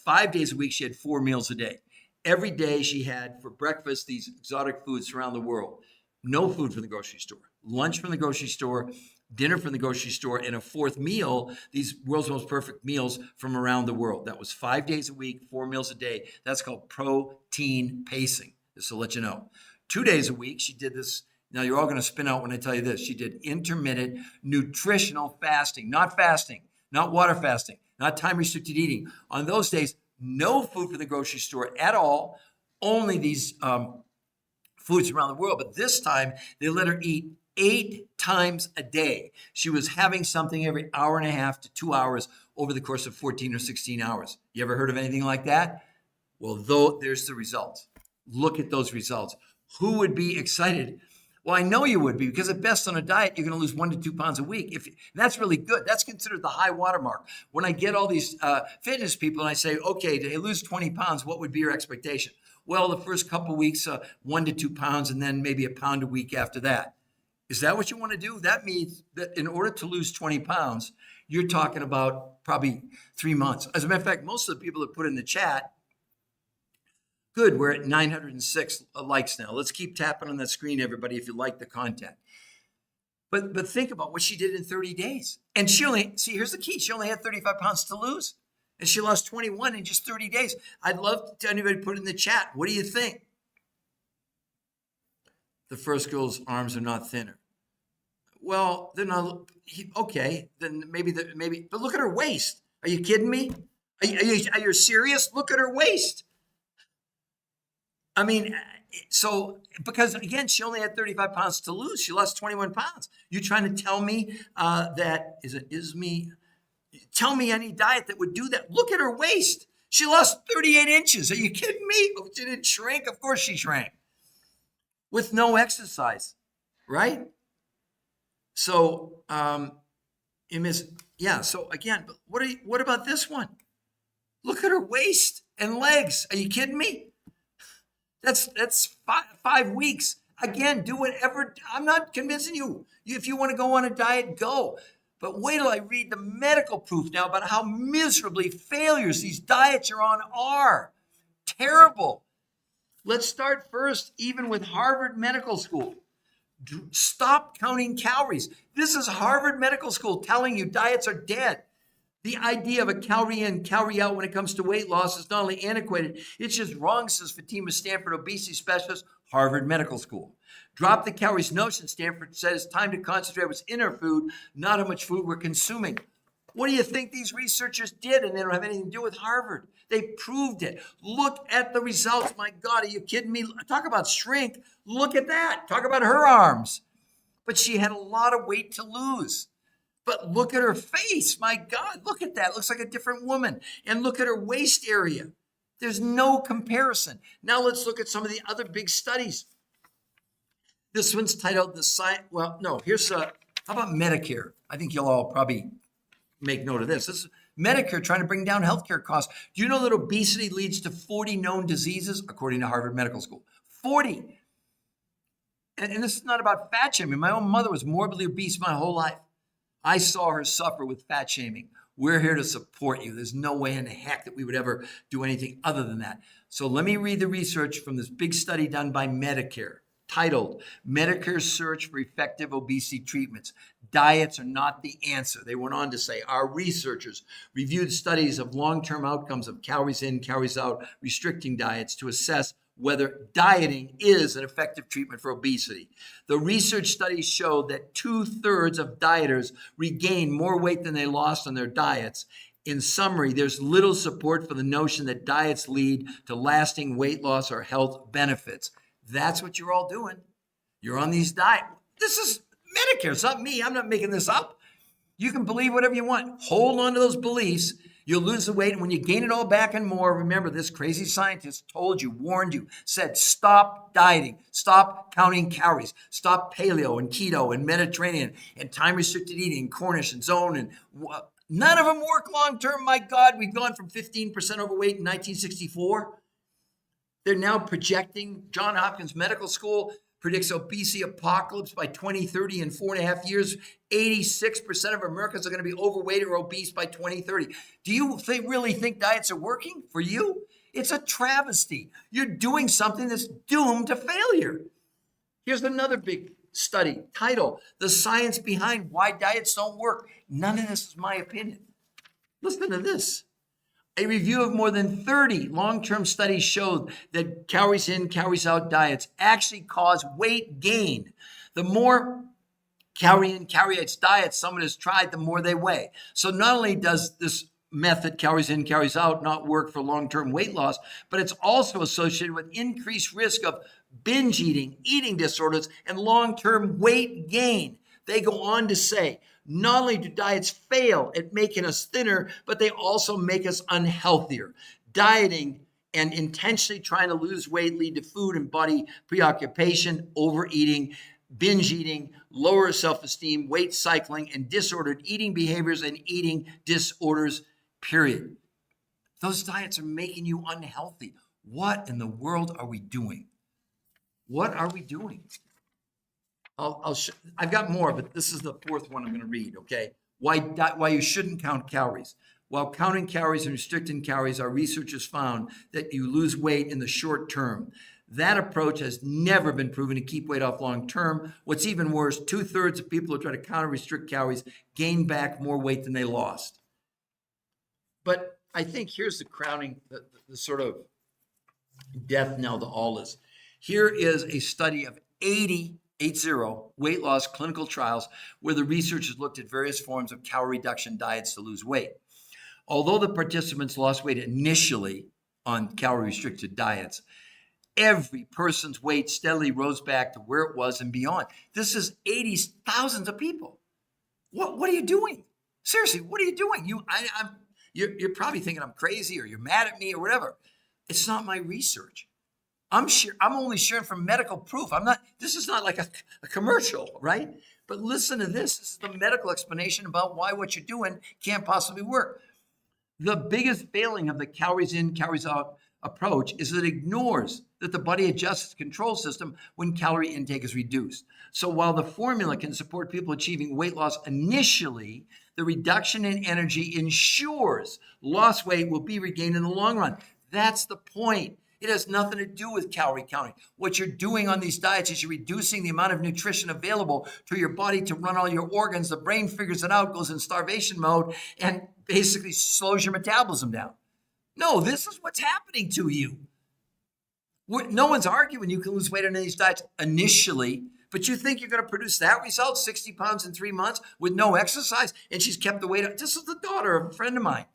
5 days a week, she had 4 meals a day. Every day she had for breakfast these exotic foods around the world. No food from the grocery store. Lunch from the grocery store, dinner from the grocery store, and a 4th meal, these world's most perfect meals from around the world. That was 5 days a week, 4 meals a day. That's called protein pacing. Just to let you know. 2 days a week, she did this. Now, you're all going to spin out when I tell you this. She did intermittent nutritional fasting, not water fasting, not time-restricted eating. On those days, no food from the grocery store at all, only these foods around the world. But this time, they let her eat 8 times a day. She was having something every hour and a half to 2 hours over the course of 14 or 16 hours. You ever heard of anything like that? Well, there's the results. Look at those results. Who would be excited? Well, I know you would be, because at best on a diet, you're going to lose 1 to 2 pounds a week. That's really good. That's considered the high watermark. When I get all these fitness people and I say, okay, to lose 20 pounds, what would be your expectation? Well, the first couple of weeks, 1 to 2 pounds, and then maybe a pound a week after that. Is that what you want to do? That means that in order to lose 20 pounds, you're talking about probably 3 months. As a matter of fact, most of the people that put in the chat, good, we're at 906 likes now. Let's keep tapping on that screen, everybody, if you like the content. But think about what she did in 30 days. And here's the key. She only had 35 pounds to lose. And she lost 21 in just 30 days. I'd love to anybody put in the chat. What do you think? The first girl's arms are not thinner. Well, they're not. Okay, then maybe. But look at her waist. Are you kidding me? Are you serious? Look at her waist. I mean, so because again, she only had 35 pounds to lose. She lost 21 pounds. You trying to tell me tell me any diet that would do that? Look at her waist. She lost 38 inches. Are you kidding me? She didn't shrink. Of course she shrank. With no exercise, right? So, so again, what about this one? Look at her waist and legs. Are you kidding me? That's 5 weeks. Again, do whatever. I'm not convincing you. If you want to go on a diet, go. But wait till I read the medical proof now about how miserably failures these diets you're on are. Terrible. Let's start first, even with Harvard Medical School. Stop counting calories. This is Harvard Medical School telling you diets are dead. The idea of a calorie in, calorie out when it comes to weight loss is not only antiquated, it's just wrong, says Fatima Stanford, obesity specialist, Harvard Medical School. Drop the calories notion, Stanford says, time to concentrate what's in our food, not how much food we're consuming. What do you think these researchers did? And they don't have anything to do with Harvard. They proved it. Look at the results. My God, are you kidding me? Talk about shrink. Look at that. Talk about her arms. But she had a lot of weight to lose. But look at her face. My God, look at that. Looks like a different woman. And look at her waist area. There's no comparison. Now let's look at some of the other big studies. This one's titled how about Medicare? I think you'll all probably make note of this. This is Medicare trying to bring down healthcare costs. Do you know that obesity leads to 40 known diseases, according to Harvard Medical School? 40. And this is not about fat shaming. My own mother was morbidly obese my whole life. I saw her suffer with fat shaming. We're here to support you. There's no way in the heck that we would ever do anything other than that. So let me read the research from this big study done by Medicare, titled Medicare's Search for Effective Obesity Treatments. Diets are not the answer. They went on to say, our researchers reviewed studies of long-term outcomes of calories in, calories out, restricting diets to assess whether dieting is an effective treatment for obesity. The research studies showed that 2/3 of dieters regained more weight than they lost on their diets. In summary, there's little support for the notion that diets lead to lasting weight loss or health benefits. That's what you're all doing. You're on these diets. Medicare. It's not me. I'm not making this up. You can believe whatever you want. Hold on to those beliefs. You'll lose the weight. And when you gain it all back and more, remember this crazy scientist told you, warned you, said, stop dieting, stop counting calories, stop paleo and keto and Mediterranean and time restricted eating, and Cornish and zone. And none of them work long term. My God, we've gone from 15% overweight in 1964. They're now projecting, Johns Hopkins Medical School predicts obesity apocalypse by 2030 in 4.5 years. 86% of Americans are going to be overweight or obese by 2030. Do you really think diets are working for you? It's a travesty. You're doing something that's doomed to failure. Here's another big study title, The Science Behind Why Diets Don't Work. None of this is my opinion. Listen to this. A review of more than 30 long-term studies showed that calories in, calories out diets actually cause weight gain. The more calorie in, calorie out diets someone has tried, the more they weigh. So not only does this method, calories in, calories out, not work for long-term weight loss, but it's also associated with increased risk of binge eating, eating disorders, and long-term weight gain. They go on to say, not only do diets fail at making us thinner, but they also make us unhealthier. Dieting and intentionally trying to lose weight lead to food and body preoccupation, overeating, binge eating, lower self-esteem, weight cycling, and disordered eating behaviors and eating disorders, period. Those diets are making you unhealthy. What in the world are we doing? What are we doing? I've got more, but this is the fourth one I'm going to read, okay? Why you shouldn't count calories. While counting calories and restricting calories, our researchers found that you lose weight in the short term. That approach has never been proven to keep weight off long term. What's even worse, 2/3 of people who try to count or restrict calories gain back more weight than they lost. But I think here's the crowning, the sort of death knell to all this. Here is a study of 80 weight loss clinical trials where the researchers looked at various forms of calorie reduction diets to lose weight. Although the participants lost weight initially on calorie restricted diets, every person's weight steadily rose back to where it was and beyond. This is 80,000 of people. What are you doing? Seriously, what are you doing? You're probably thinking I'm crazy or you're mad at me or whatever. It's not my research. I'm only sharing from medical proof. This is not like a commercial, right? But listen to this. This is the medical explanation about why what you're doing can't possibly work. The biggest failing of the calories in, calories out approach is that it ignores that the body adjusts its control system when calorie intake is reduced. So while the formula can support people achieving weight loss initially, the reduction in energy ensures lost weight will be regained in the long run. That's the point. It has nothing to do with calorie counting. What you're doing on these diets is you're reducing the amount of nutrition available to your body to run all your organs. The brain figures it out, goes in starvation mode, and basically slows your metabolism down. No, this is what's happening to you. No one's arguing you can lose weight on these diets initially, but you think you're going to produce that result, 60 pounds in 3 months with no exercise, and she's kept the weight up. This is the daughter of a friend of mine.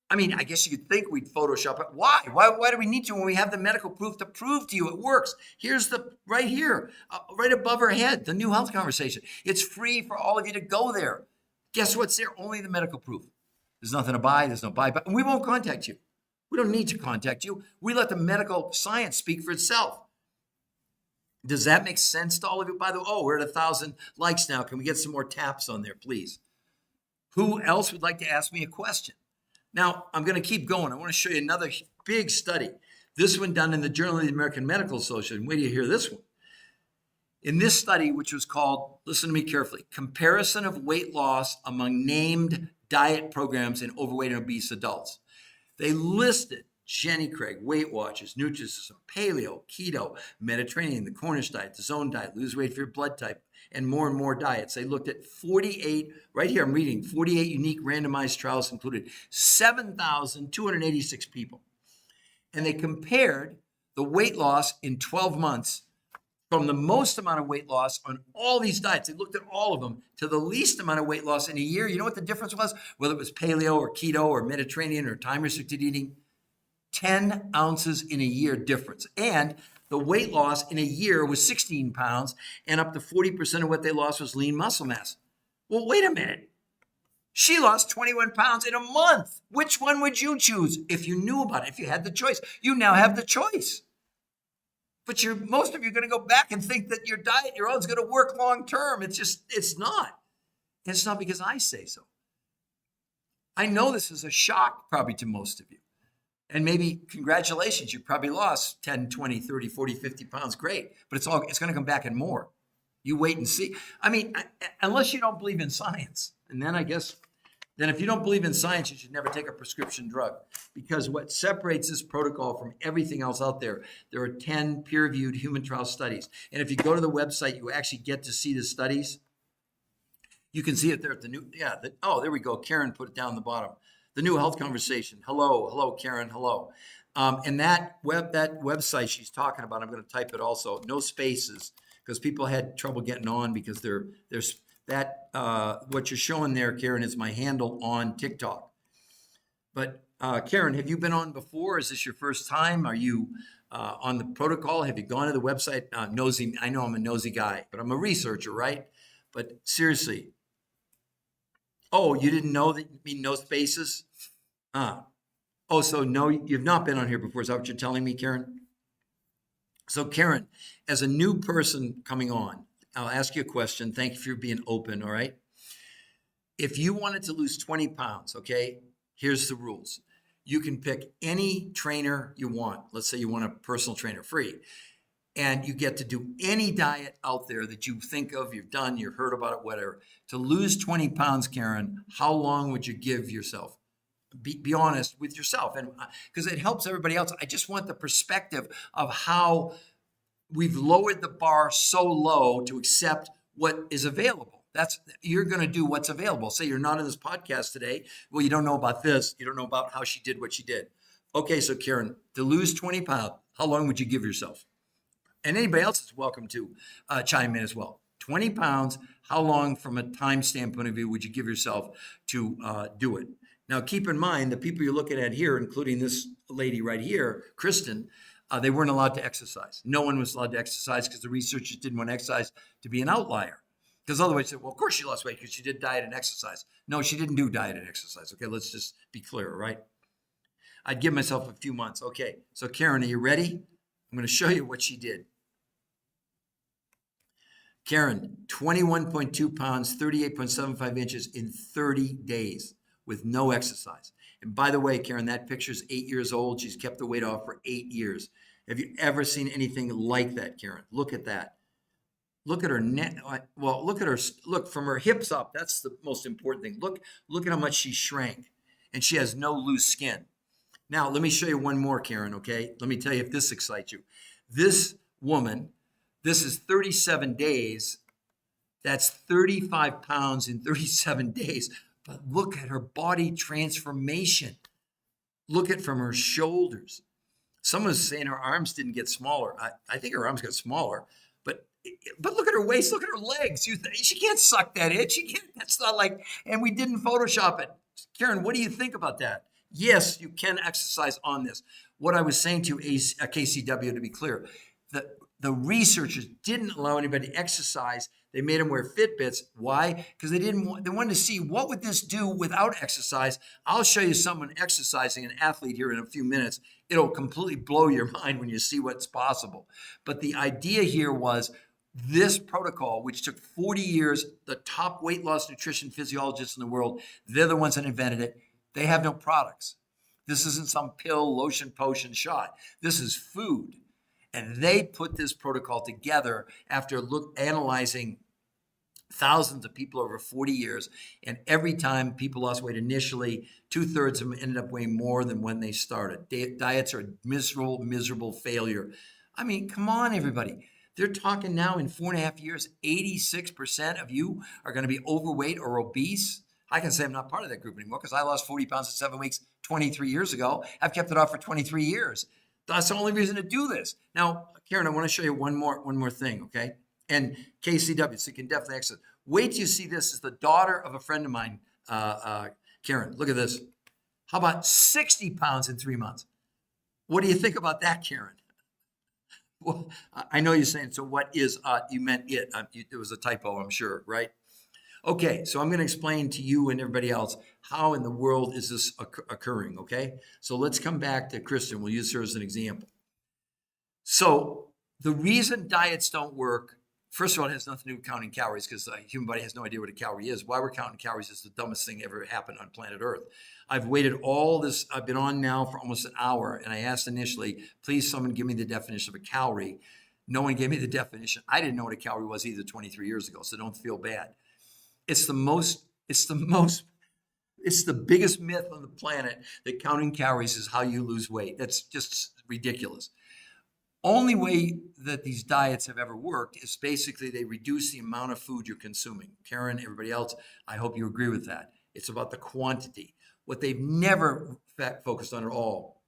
I mean, I guess you could think we'd Photoshop it. Why? Why do we need to when we have the medical proof to prove to you it works? Here's right here, right above her head, the New Health Conversation. It's free for all of you to go there. Guess what's there? Only the medical proof. There's nothing to buy. There's no buy button. And we won't contact you. We don't need to contact you. We let the medical science speak for itself. Does that make sense to all of you? By the way, we're at 1,000 likes now. Can we get some more taps on there, please? Who else would like to ask me a question? Now, I'm going to keep going. I want to show you another big study. This one done in the Journal of the American Medical Association. Wait till you hear this one. In this study, which was called, listen to me carefully, Comparison of Weight Loss Among Named Diet Programs in Overweight and Obese Adults. They listed Jenny Craig, Weight Watchers, Nutrisystem, Paleo, Keto, Mediterranean, the Cornish diet, the Zone diet, lose weight for your blood type, and more diets. They looked at 48, right here I'm reading, 48 unique randomized trials included 7,286 people. And they compared the weight loss in 12 months from the most amount of weight loss on all these diets. They looked at all of them to the least amount of weight loss in a year. You know what the difference was? Whether it was paleo or keto or Mediterranean or time-restricted eating, 10 ounces in a year difference. And The weight loss in a year was 16 pounds, and up to 40% of what they lost was lean muscle mass. Well, wait a minute. She lost 21 pounds in a month. Which one would you choose if you knew about it, if you had the choice? You now have the choice. But most of you are going to go back and think that your diet, your own, is going to work long term. It's not. It's not because I say so. I know this is a shock probably to most of you. And maybe congratulations, you probably lost 10, 20, 30, 40, 50 pounds. Great. But it's going to come back and more. You wait and see. I mean, unless you don't believe in science. And then then if you don't believe in science, you should never take a prescription drug, because what separates this protocol from everything else out there are 10 peer-reviewed human trial studies. And if you go to the website, you actually get to see the studies. You can see it there at the new, oh, there we go. Karen put it down the bottom. The New Health Conversation. Hello, Karen, hello. And that website she's talking about, I'm going to type it also, no spaces, because people had trouble getting on because there's what you're showing there, Karen, is my handle on TikTok. But Karen, have you been on before? Is this your first time? Are you on the protocol? Have you gone to the website? Nosy, I know I'm a nosy guy, but I'm a researcher, right? But seriously, oh, you didn't know that you mean no spaces? Oh, so no, you've not been on here before. Is that what you're telling me, Karen? So Karen, as a new person coming on, I'll ask you a question. Thank you for being open, all right? If you wanted to lose 20 pounds, okay, here's the rules. You can pick any trainer you want. Let's say you want a personal trainer, free. And you get to do any diet out there that you think of, you've done, you've heard about it, whatever. To lose 20 pounds, Karen, how long would you give yourself? Be honest with yourself. And because it helps everybody else. I just want the perspective of how we've lowered the bar so low to accept what is available. You're going to do what's available. Say you're not in this podcast today. Well, you don't know about this. You don't know about how she did what she did. Okay, so Karen, to lose 20 pounds, how long would you give yourself? And anybody else is welcome to chime in as well. 20 pounds, how long from a time standpoint of view would you give yourself to do it? Now, keep in mind, the people you're looking at here, including this lady right here, Kristen, they weren't allowed to exercise. No one was allowed to exercise because the researchers didn't want exercise to be an outlier. Because otherwise, well, of course she lost weight because she did diet and exercise. No, she didn't do diet and exercise. Okay, let's just be clear, right? I'd give myself a few months. Okay, so Karen, are you ready? I'm going to show you what she did. Karen, 21.2 pounds, 38.75 inches in 30 days with no exercise. And by the way, Karen, that picture's 8 years old. She's kept the weight off for 8 years. Have you ever seen anything like that, Karen? Look at that. Look at her neck. Well, look at her. Look from her hips up. That's the most important thing. Look at how much she shrank, and she has no loose skin. Now, let me show you one more, Karen. Okay, let me tell you if this excites you. This woman, this is 37 days. That's 35 pounds in 37 days. But look at her body transformation. Look at from her shoulders. Someone's saying her arms didn't get smaller. I think her arms got smaller. But look at her waist, look at her legs. She can't suck that in. She can't, that's not like, and we didn't Photoshop it. Karen, what do you think about that? Yes, you can exercise on this. What I was saying to KCW, to be clear, the researchers didn't allow anybody to exercise. They made them wear Fitbits. Why? Because they wanted to see what would this do without exercise. I'll show you someone exercising, an athlete here in a few minutes. It'll completely blow your mind when you see what's possible. But the idea here was this protocol, which took 40 years, the top weight loss nutrition physiologists in the world, they're the ones that invented it. They have no products. This isn't some pill, lotion, potion, shot. This is food. And they put this protocol together after analyzing thousands of people over 40 years. And every time people lost weight initially, 2/3 of them ended up weighing more than when they started. Diets are miserable failure. I mean, come on, everybody. They're talking now in 4.5 years, 86% of you are going to be overweight or obese. I can say I'm not part of that group anymore because I lost 40 pounds in 7 weeks 23 years ago. I've kept it off for 23 years. That's the only reason to do this. Now, Karen, I want to show you one more thing, okay? And KCW, so you can definitely access. Wait till you see this. This is the daughter of a friend of mine, Karen. Look at this. How about 60 pounds in 3 months? What do you think about that, Karen? Well, I know you're saying, so what is you meant it. It was a typo, I'm sure, right? Okay, so I'm going to explain to you and everybody else how in the world is this occurring, okay? So let's come back to Kristen. We'll use her as an example. So the reason diets don't work, first of all, it has nothing to do with counting calories because the human body has no idea what a calorie is. Why we're counting calories is the dumbest thing ever happened on planet Earth. I've waited all this, I've been on now for almost an hour, and I asked initially, please someone give me the definition of a calorie. No one gave me the definition. I didn't know what a calorie was either 23 years ago, so don't feel bad. It's the biggest myth on the planet that counting calories is how you lose weight. That's just ridiculous. Only way that these diets have ever worked is basically they reduce the amount of food you're consuming. Karen, everybody else, I hope you agree with that. It's about the quantity. What they've never focused on at all,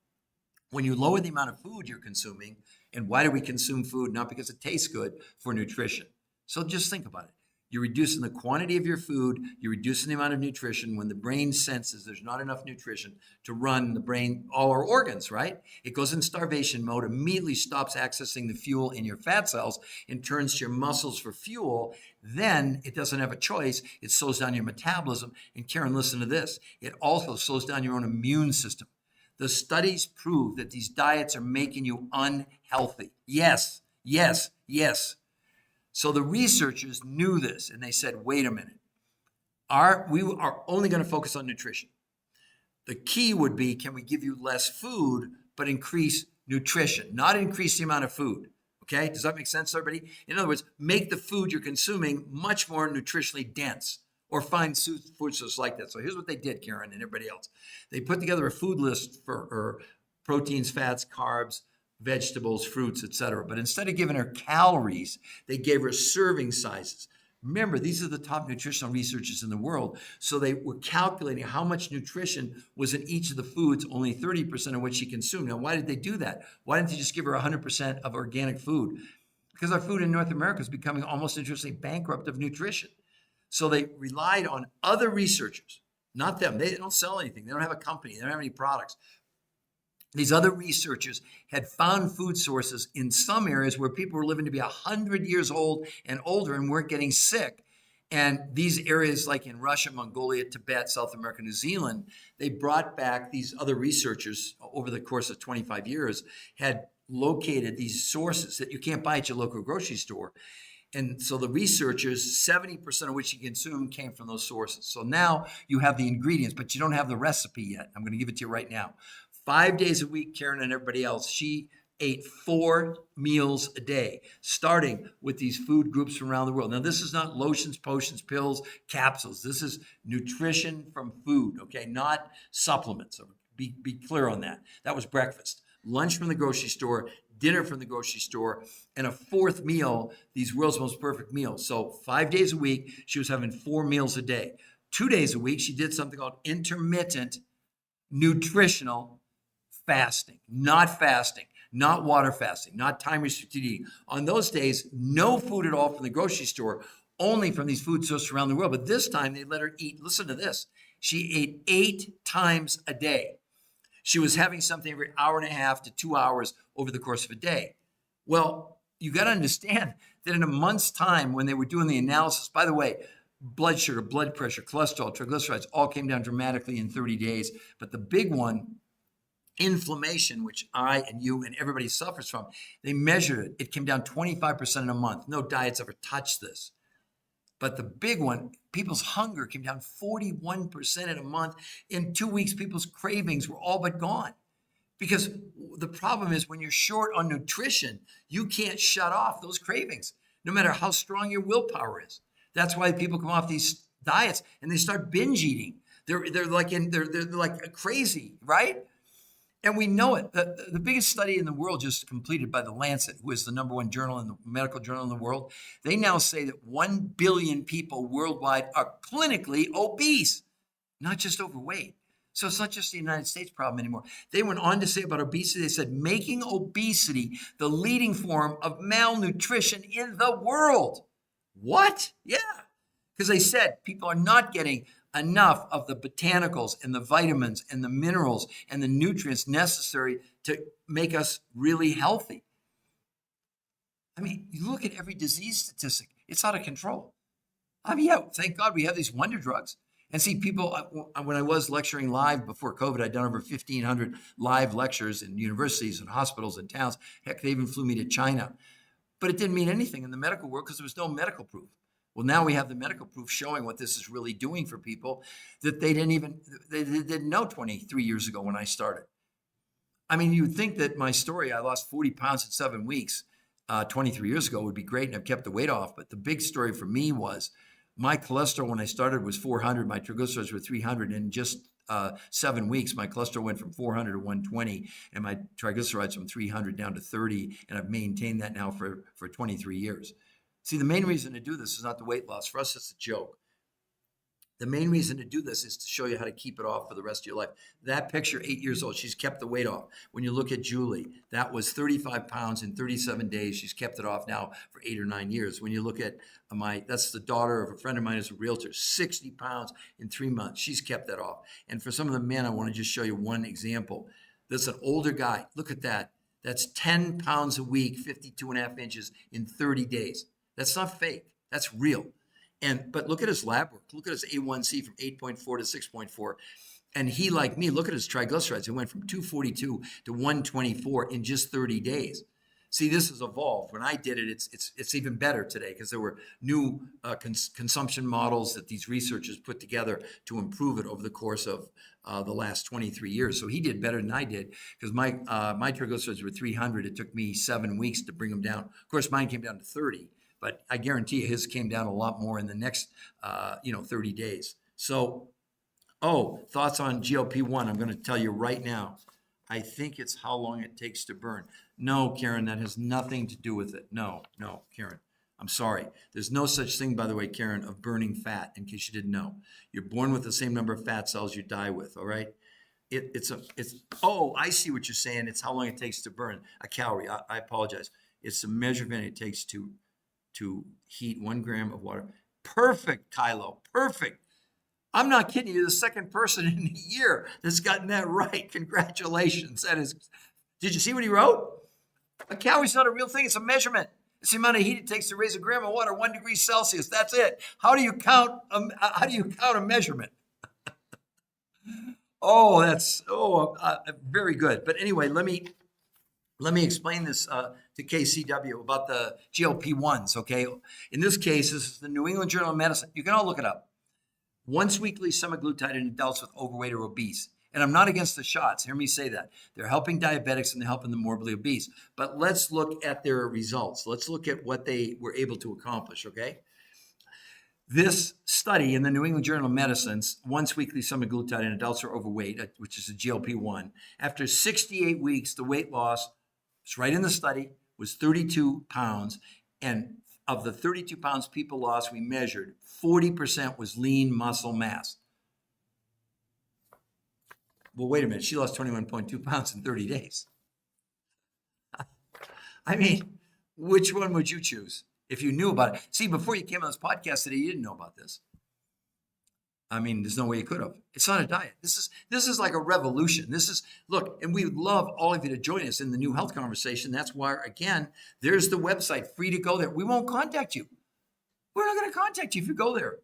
when you lower the amount of food you're consuming, and why do we consume food? Not because it tastes good, for nutrition. So just think about it. You're reducing the quantity of your food, you're reducing the amount of nutrition when the brain senses there's not enough nutrition to run the brain, all our organs, right? It goes in starvation mode, immediately stops accessing the fuel in your fat cells and turns to your muscles for fuel. Then it doesn't have a choice. It slows down your metabolism. And Karen, listen to this. It also slows down your own immune system. The studies prove that these diets are making you unhealthy. Yes, yes, yes. So the researchers knew this, and they said, wait a minute. We are only going to focus on nutrition. The key would be, can we give you less food, but increase nutrition, not increase the amount of food? Okay, does that make sense, everybody? In other words, make the food you're consuming much more nutritionally dense, or find food sources like that. So here's what they did, Karen and everybody else. They put together a food list for proteins, fats, carbs, vegetables, fruits, etc. But instead of giving her calories, they gave her serving sizes. Remember, these are the top nutritional researchers in the world. So they were calculating how much nutrition was in each of the foods, only 30% of what she consumed. Now, why did they do that? Why didn't they just give her 100% of organic food? Because our food in North America is becoming almost nutritionally bankrupt of nutrition. So they relied on other researchers, not them. They don't sell anything. They don't have a company. They don't have any products. These other researchers had found food sources in some areas where people were living to be 100 years old and older and weren't getting sick. And these areas like in Russia, Mongolia, Tibet, South America, New Zealand, they brought back these other researchers over the course of 25 years, had located these sources that you can't buy at your local grocery store. And so the researchers, 70% of which you consume came from those sources. So now you have the ingredients, but you don't have the recipe yet. I'm going to give it to you right now. 5 days a week, Karen and everybody else, she ate 4 meals a day, starting with these food groups from around the world. Now, this is not lotions, potions, pills, capsules. This is nutrition from food, okay, not supplements. So be clear on that. That was breakfast. Lunch from the grocery store, dinner from the grocery store, and a 4th meal, these world's most perfect meals. So 5 days a week, she was having 4 meals a day. 2 days a week, she did something called intermittent nutritional fasting, not water fasting, not time restricted eating. On those days, no food at all from the grocery store, only from these food sources around the world. But this time they let her eat, listen to this, she ate 8 times a day. She was having something every hour and a half to 2 hours over the course of a day. Well, you got to understand that in a month's time when they were doing the analysis, by the way, blood sugar, blood pressure, cholesterol, triglycerides all came down dramatically in 30 days. But the big one, inflammation, which I and you and everybody suffers from, they measured it. It came down 25% in a month. No diets ever touched this. But the big one, people's hunger came down 41% in a month. In 2 weeks, people's cravings were all but gone. Because the problem is when you're short on nutrition, you can't shut off those cravings, no matter how strong your willpower is. That's why people come off these diets and they start binge eating. They're like crazy, right? And we know it. The biggest study in the world just completed by the Lancet, who is the #1 journal in the medical journal in the world, they now say that 1 billion people worldwide are clinically obese, not just overweight. So it's not just the United States problem anymore. They went on to say about obesity, they said, making obesity the leading form of malnutrition in the world. What? Yeah. Because they said people are not getting enough of the botanicals and the vitamins and the minerals and the nutrients necessary to make us really healthy. I mean, you look at every disease statistic, it's out of control. I mean, yeah, thank God we have these wonder drugs. And see, people, when I was lecturing live before COVID, I'd done over 1,500 live lectures in universities and hospitals and towns. Heck, they even flew me to China. But it didn't mean anything in the medical world because there was no medical proof. Well, now we have the medical proof showing what this is really doing for people that they didn't know 23 years ago when I started. I mean, you'd think that my story, I lost 40 pounds in 7 weeks 23 years ago, would be great, and I've kept the weight off. But the big story for me was my cholesterol when I started was 400. My triglycerides were 300. In just 7 weeks, my cholesterol went from 400 to 120, and my triglycerides from 300 down to 30. And I've maintained that now for 23 years. See, the main reason to do this is not the weight loss. For us, it's a joke. The main reason to do this is to show you how to keep it off for the rest of your life. That picture, 8 years old, she's kept the weight off. When you look at Julie, that was 35 pounds in 37 days. She's kept it off now for 8 or 9 years. When you look at that's the daughter of a friend of mine who's a realtor, 60 pounds in 3 months. She's kept that off. And for some of the men, I want to just show you one example. There's an older guy. Look at that. That's 10 pounds a week, 52 and a half inches in 30 days. That's not fake. That's real. But look at his lab work. Look at his A1C from 8.4 to 6.4. And he, like me, look at his triglycerides. It went from 242 to 124 in just 30 days. See, this has evolved. When I did it, it's even better today because there were new consumption models that these researchers put together to improve it over the course of the last 23 years. So he did better than I did because my triglycerides were 300. It took me 7 weeks to bring them down. Of course, mine came down to 30. But I guarantee you his came down a lot more in the next, 30 days. So, thoughts on GLP-1. I'm going to tell you right now. I think it's how long it takes to burn. No, Karen, that has nothing to do with it. No, Karen. I'm sorry. There's no such thing, by the way, Karen, of burning fat, in case you didn't know. You're born with the same number of fat cells you die with, all right? I see what you're saying. It's how long it takes to burn a calorie. I apologize. It's the measurement it takes to heat 1 gram of water. Perfect, Kylo. Perfect. I'm not kidding you. You're the second person in a year that's gotten that right. Congratulations. Did you see what he wrote? A calorie is not a real thing. It's a measurement. It's the amount of heat it takes to raise a gram of water 1 degree Celsius. That's it. How do you count a measurement? That's very good. But anyway, let me explain this to KCW about the GLP-1s, okay? In this case, this is the New England Journal of Medicine. You can all look it up. Once weekly semaglutide in adults with overweight or obese. And I'm not against the shots. Hear me say that. They're helping diabetics and they're helping the morbidly obese. But let's look at their results. Let's look at what they were able to accomplish, okay? This study in the New England Journal of Medicine's once weekly semaglutide in adults who are overweight, which is a GLP-1, after 68 weeks, the weight loss, it's right in the study, was 32 pounds. And of the 32 pounds people lost, we measured 40% was lean muscle mass. Well, wait a minute. She lost 21.2 pounds in 30 days. I mean, which one would you choose if you knew about it? See, before you came on this podcast today, you didn't know about this. I mean, there's no way you could have. It's not a diet. This is like a revolution. Look, and we would love all of you to join us in the new health conversation. That's why, again, there's the website, free to go there. We won't contact you. We're not going to contact you if you go there.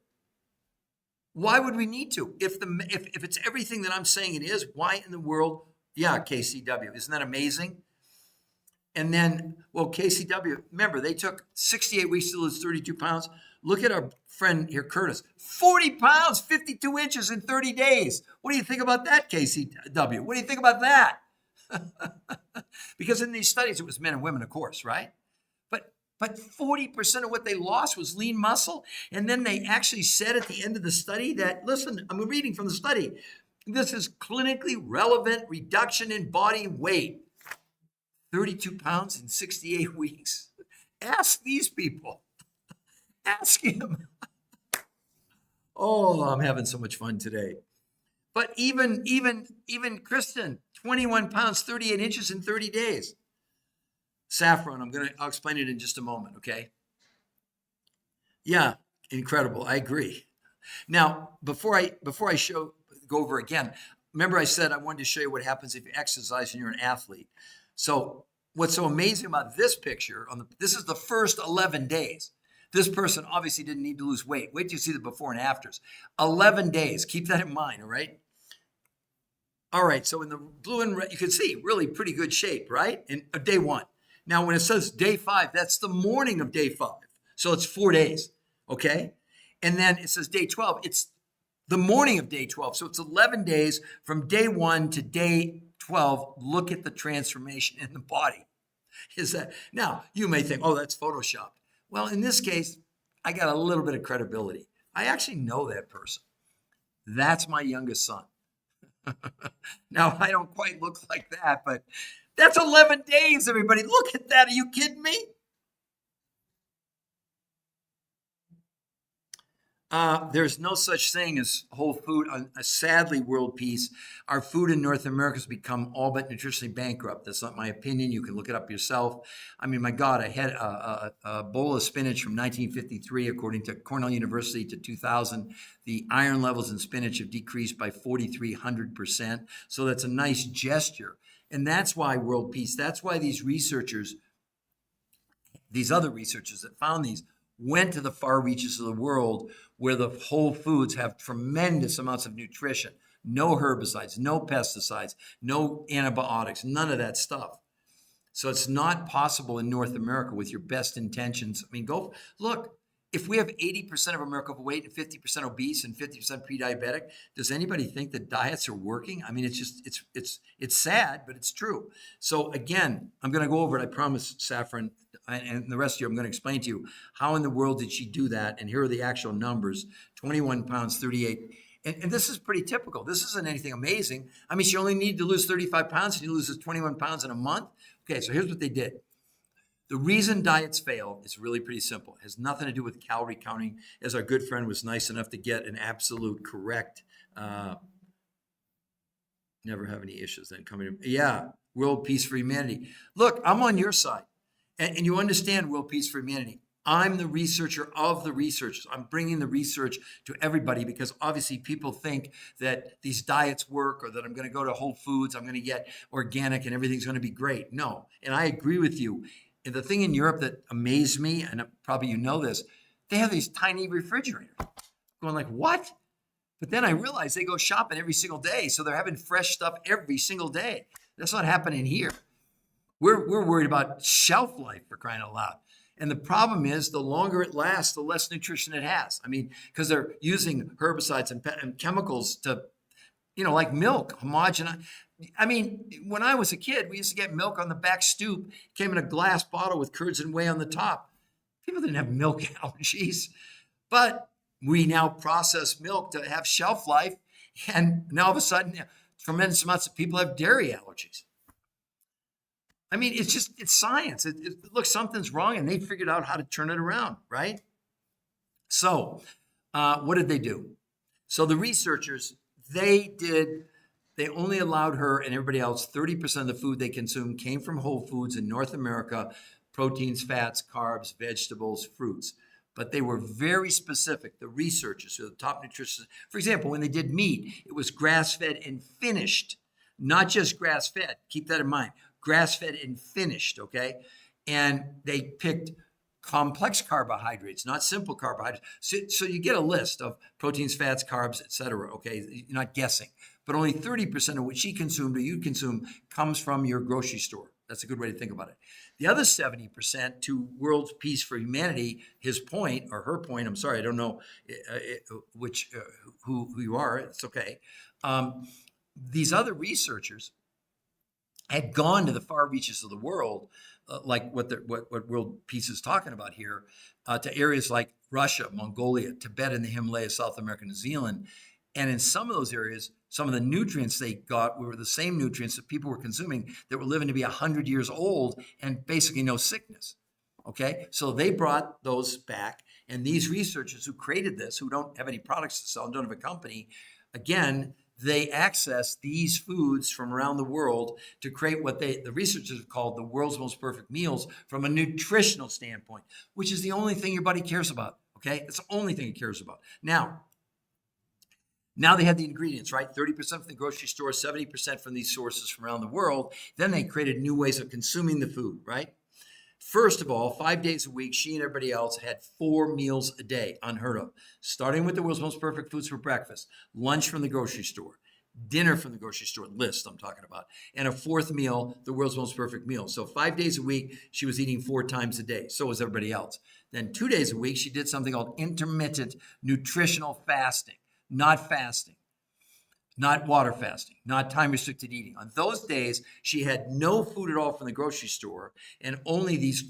Why would we need to? If it's everything that I'm saying it is, why in the world? Yeah, KCW. Isn't that amazing? And then, KCW, remember, they took 68 weeks to lose 32 pounds. Look at our friend here, Curtis. 40 pounds, 52 inches in 30 days. What do you think about that, KCW? What do you think about that? Because in these studies, it was men and women, of course, right? But 40% of what they lost was lean muscle. And then they actually said at the end of the study that, listen, I'm reading from the study. This is clinically relevant reduction in body weight. 32 pounds in 68 weeks. Ask these people. Ask him. I'm having so much fun today. But even Kristen, 21 pounds, 38 inches in 30 days. Saffron, I'll explain it in just a moment, okay? Yeah, incredible. I agree. Now, before I go over again, remember I said I wanted to show you what happens if you exercise and you're an athlete. So what's so amazing about this picture, this is the first 11 days. This person obviously didn't need to lose weight. Wait till you see the before and afters. 11 days. Keep that in mind, all right? All right, so in the blue and red, you can see really pretty good shape, right? In day 1. Now, when it says day 5, that's the morning of day 5. So it's 4 days, okay? And then it says day 12. It's the morning of day 12. So it's 11 days from day 1 to day 12. Look at the transformation in the body. Is that now you may think, oh, that's photoshopped. Well, in this case, I got a little bit of credibility. I actually know that person. That's my youngest son. Now, I don't quite look like that, but that's 11 days, everybody. Look at that. Are you kidding me? There's no such thing as whole food. Sadly, world peace, our food in North America has become all but nutritionally bankrupt. That's not my opinion. You can look it up yourself. I mean, my God, I had a bowl of spinach from 1953, according to Cornell University, to 2000. The iron levels in spinach have decreased by 4,300%. So that's a nice gesture. And that's why world peace, that's why these researchers, these other researchers that found these, went to the far reaches of the world where the whole foods have tremendous amounts of nutrition, no herbicides, no pesticides, no antibiotics, none of that stuff. So it's not possible in North America with your best intentions. I mean, go look. If we have 80% of America overweight and 50% obese and 50% pre-diabetic, does anybody think that diets are working? I mean, it's just, it's sad, but it's true. So again, I'm going to go over it. I promise, Saffron, and the rest of you, I'm going to explain to you how in the world did she do that? And here are the actual numbers: 21 pounds, 38. And this is pretty typical. This isn't anything amazing. I mean, she only needed to lose 35 pounds and she loses 21 pounds in a month. Okay, so here's what they did. The reason diets fail is really pretty simple. It has nothing to do with calorie counting, as our good friend was nice enough to get an absolute correct, never have any issues then coming in. Yeah, world peace for humanity. Look, I'm on your side. And you understand world peace for humanity. I'm the researcher of the researchers. I'm bringing the research to everybody because obviously people think that these diets work or that I'm going to go to Whole Foods, I'm going to get organic and everything's going to be great. No, and I agree with you. And the thing in Europe that amazed me, and probably you know this, they have these tiny refrigerators. Going like, what? But then I realized they go shopping every single day, so they're having fresh stuff every single day. That's not happening here. We're worried about shelf life, for crying out loud. And the problem is the longer it lasts, the less nutrition it has. I mean, because they're using herbicides and chemicals to, like milk, homogenize. I mean, when I was a kid, we used to get milk on the back stoop. It came in a glass bottle with curds and whey on the top. People didn't have milk allergies, but we now process milk to have shelf life. And now all of a sudden, tremendous amounts of people have dairy allergies. I mean, it's science. Look, something's wrong, and they figured out how to turn it around, right? So what did they do? So the researchers, they only allowed her and everybody else, 30% of the food they consumed came from Whole Foods in North America: proteins, fats, carbs, vegetables, fruits. But they were very specific, the researchers, so the top nutritionists. For example, when they did meat, it was grass-fed and finished, not just grass-fed. Keep that in mind. Grass-fed and finished, okay? And they picked complex carbohydrates, not simple carbohydrates. So you get a list of proteins, fats, carbs, etc., okay? You're not guessing. But only 30% of what she consumed or you consume comes from your grocery store. That's a good way to think about it. The other 70%, to world peace for humanity, his point, or her point, I'm sorry, I don't know who you are, it's okay. These other researchers had gone to the far reaches of the world, like what world peace is talking about here, to areas like Russia, Mongolia, Tibet, and the Himalayas, South America, New Zealand. And in some of those areas, some of the nutrients they got were the same nutrients that people were consuming that were living to be 100 years old and basically no sickness. Okay, so they brought those back. And these researchers who created this, who don't have any products to sell and don't have a company, again, they access these foods from around the world to create what the researchers have called the world's most perfect meals from a nutritional standpoint, which is the only thing your body cares about, okay? It's the only thing it cares about. Now, Now they have the ingredients, right? 30% from the grocery store, 70% from these sources from around the world. Then they created new ways of consuming the food, right? First of all, 5 days a week, she and everybody else had 4 meals a day, unheard of. Starting with the world's most perfect foods for breakfast, lunch from the grocery store, dinner from the grocery store, list I'm talking about, and a fourth meal, the world's most perfect meal. So 5 days a week, she was eating 4 times a day. So was everybody else. Then 2 days a week, she did something called intermittent nutritional fasting, not fasting. Not water fasting, not time restricted eating. On those days, she had no food at all from the grocery store and only these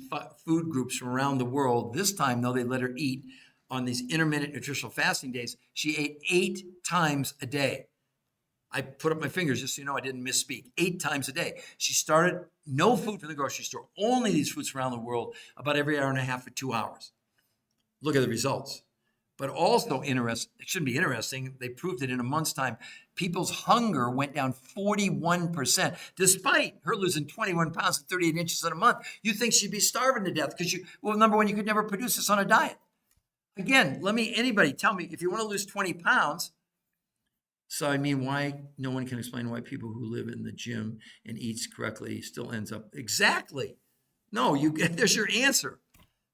food groups from around the world. This time, though, they let her eat on these intermittent nutritional fasting days. She ate 8 times a day. I put up my fingers just so you know I didn't misspeak. 8 times a day. She started no food from the grocery store, only these foods from around the world about every hour and a half for 2 hours. Look at the results. But also interesting, it shouldn't be interesting, they proved that in a month's time, people's hunger went down 41%, despite her losing 21 pounds and 38 inches in a month. You think she'd be starving to death because well, number one, you could never produce this on a diet. Again, anybody tell me, if you want to lose 20 pounds, so I mean, why no one can explain why people who live in the gym and eats correctly still ends up, exactly. No, there's your answer.